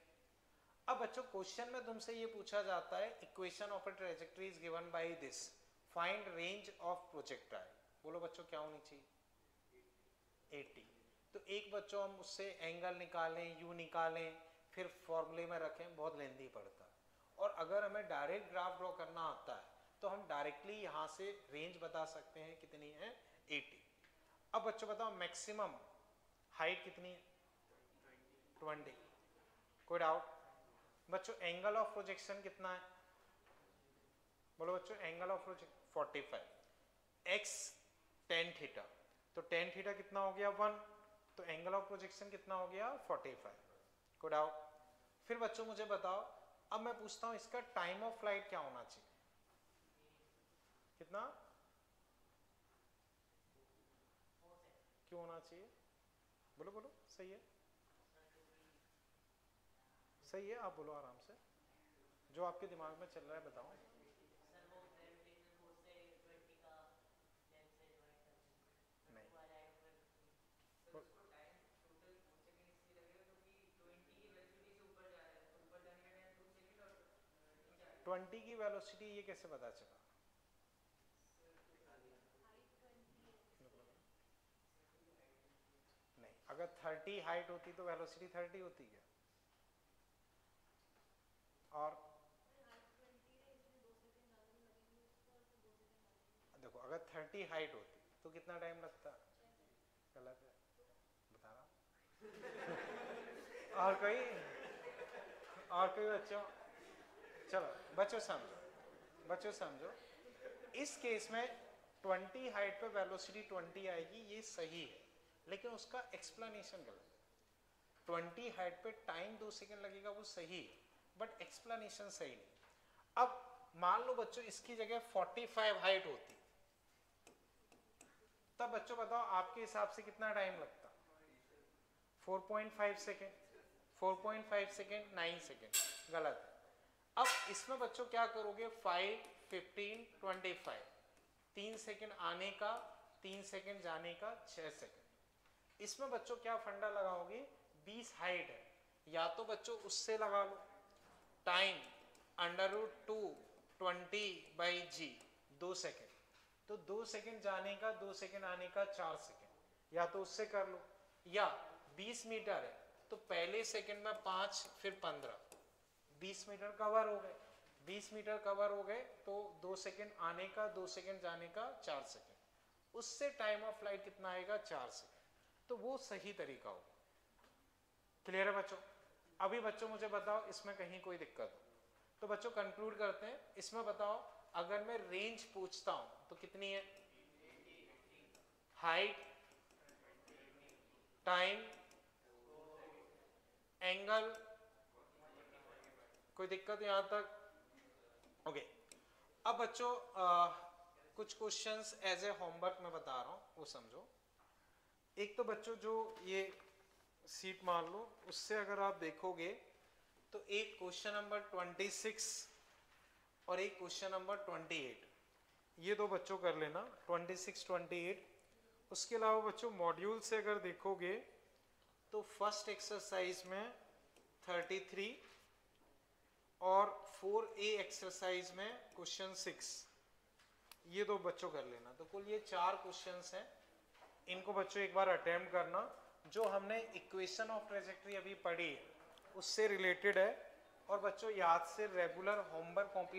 अब बच्चों क्वेश्चन में तुमसे ये पूछा जाता है equation of a trajectory is given by this, find range of projectile. बोलो बच्चों क्या होनी चाहिए 80। तो एक बच्चों हम उससे एंगल निकालें, यू निकालें, फिर फॉर्मूले में रखें, बहुत लेंथी पड़ता है। और अगर हमें डायरेक्ट ग्राफ ड्रॉ करना आता है तो हम डायरेक्टली यहाँ से रेंज बता सकते हैं कितनी है 80। अब बच्चों बताओ मैक्सिमम हाइट कितनी है 20, कोई डाउट? बच्चों एंगल ऑफ प्रोजेक्शन कितना है, बोलो बच्चों angle of projection 45, x tan theta, तो tan थीटा कितना हो गया 1, तो एंगल ऑफ प्रोजेक्शन कितना हो गया 45, कोई डाउट? फिर बच्चों मुझे बताओ, अब मैं पूछता हूं इसका टाइम ऑफ फ्लाइट क्या होना चाहिए, कितना क्यों होना चाहिए, बोलो बोलो, सही है सही है, आप बोलो आराम से, जो आपके दिमाग में चल रहा है बताओ। नहीं 20 की वेलोसिटी ये कैसे पता चला, अगर 30 हाइट होती तो वेलोसिटी 30 होती क्या? और देखो अगर 30 हाइट होती तो कितना टाइम लगता? गलत है, बता रहा। और कोई बच्चों, चलो बच्चों समझो, इस केस में 20 हाइट पे वेलोसिटी 20 आएगी, ये सही है, लेकिन उसका एक्सप्लेनेशन गलत है। 20 हाइट पे टाइम 2 सेकंड लगेगा, वो सही है, बट एक्सप्लेनेशन सही नहीं। अब मान लो बच्चों इसकी जगह 45 हाइट होती, तब बच्चों बताओ आपके हिसाब से कितना टाइम लगता? 4.5 सेकेंड, 4.5 सेकेंड, 9 सेकेंड, गलत है। अब इसमें बच्चों क्या करोगे? 5, 15, 25, 3 सेकेंड आने का, 3 सेकेंड जाने का, 6 सेकेंड। इसमें बच्चों क्या फंडा लगाओगे? 20 हाइट है, या तो बच्चों उससे लगा लो टाइम √2 20/g, 2 सेकेंड, तो 2 सेकेंड जाने का, 2 सेकेंड आने का, 4 सेकेंड, या तो उससे कर लो। या 20 मीटर है तो पहले सेकेंड में 5 फिर 15, 20 मीटर कवर हो गए। 20 मीटर कवर हो गए तो 2 सेकेंड आने का, 2 सेकेंड जाने का, 4 सेकेंड, उससे टाइम ऑफ फ्लाइट कितना आएगा? 4 सेकेंड। तो वो सही तरीका होगा। क्लियर है बच्चों? अभी बच्चों मुझे बताओ इसमें कहीं कोई दिक्कत हो तो बच्चों कंक्लूड करते हैं। इसमें बताओ अगर मैं रेंज पूछता हूं तो कितनी है? हाइट, टाइम, एंगल, कोई दिक्कत यहां तक? ओके। अब बच्चों कुछ क्वेश्चंस एज ए होमवर्क में बता रहा हूं, वो समझो। एक तो बच्चों जो ये सीट मान लो, उससे अगर आप देखोगे तो एक क्वेश्चन नंबर 26 और एक क्वेश्चन नंबर 28, ये दो बच्चों कर लेना, 26, 28। उसके अलावा बच्चों मॉड्यूल से अगर देखोगे तो फर्स्ट एक्सरसाइज में 33 और 4A एक्सरसाइज में क्वेश्चन 6, ये दो बच्चों कर लेना। तो कुल ये 4 क्वेश्चंस हैं, इनको बच्चों एक बार अटेम्प्ट करना। जो हमने इक्वेशन ऑफ ट्रेजेक्टरी अभी पढ़ी है उससे रिलेटेड है, और बच्चों याद से रेगुलर होमवर्क कॉपी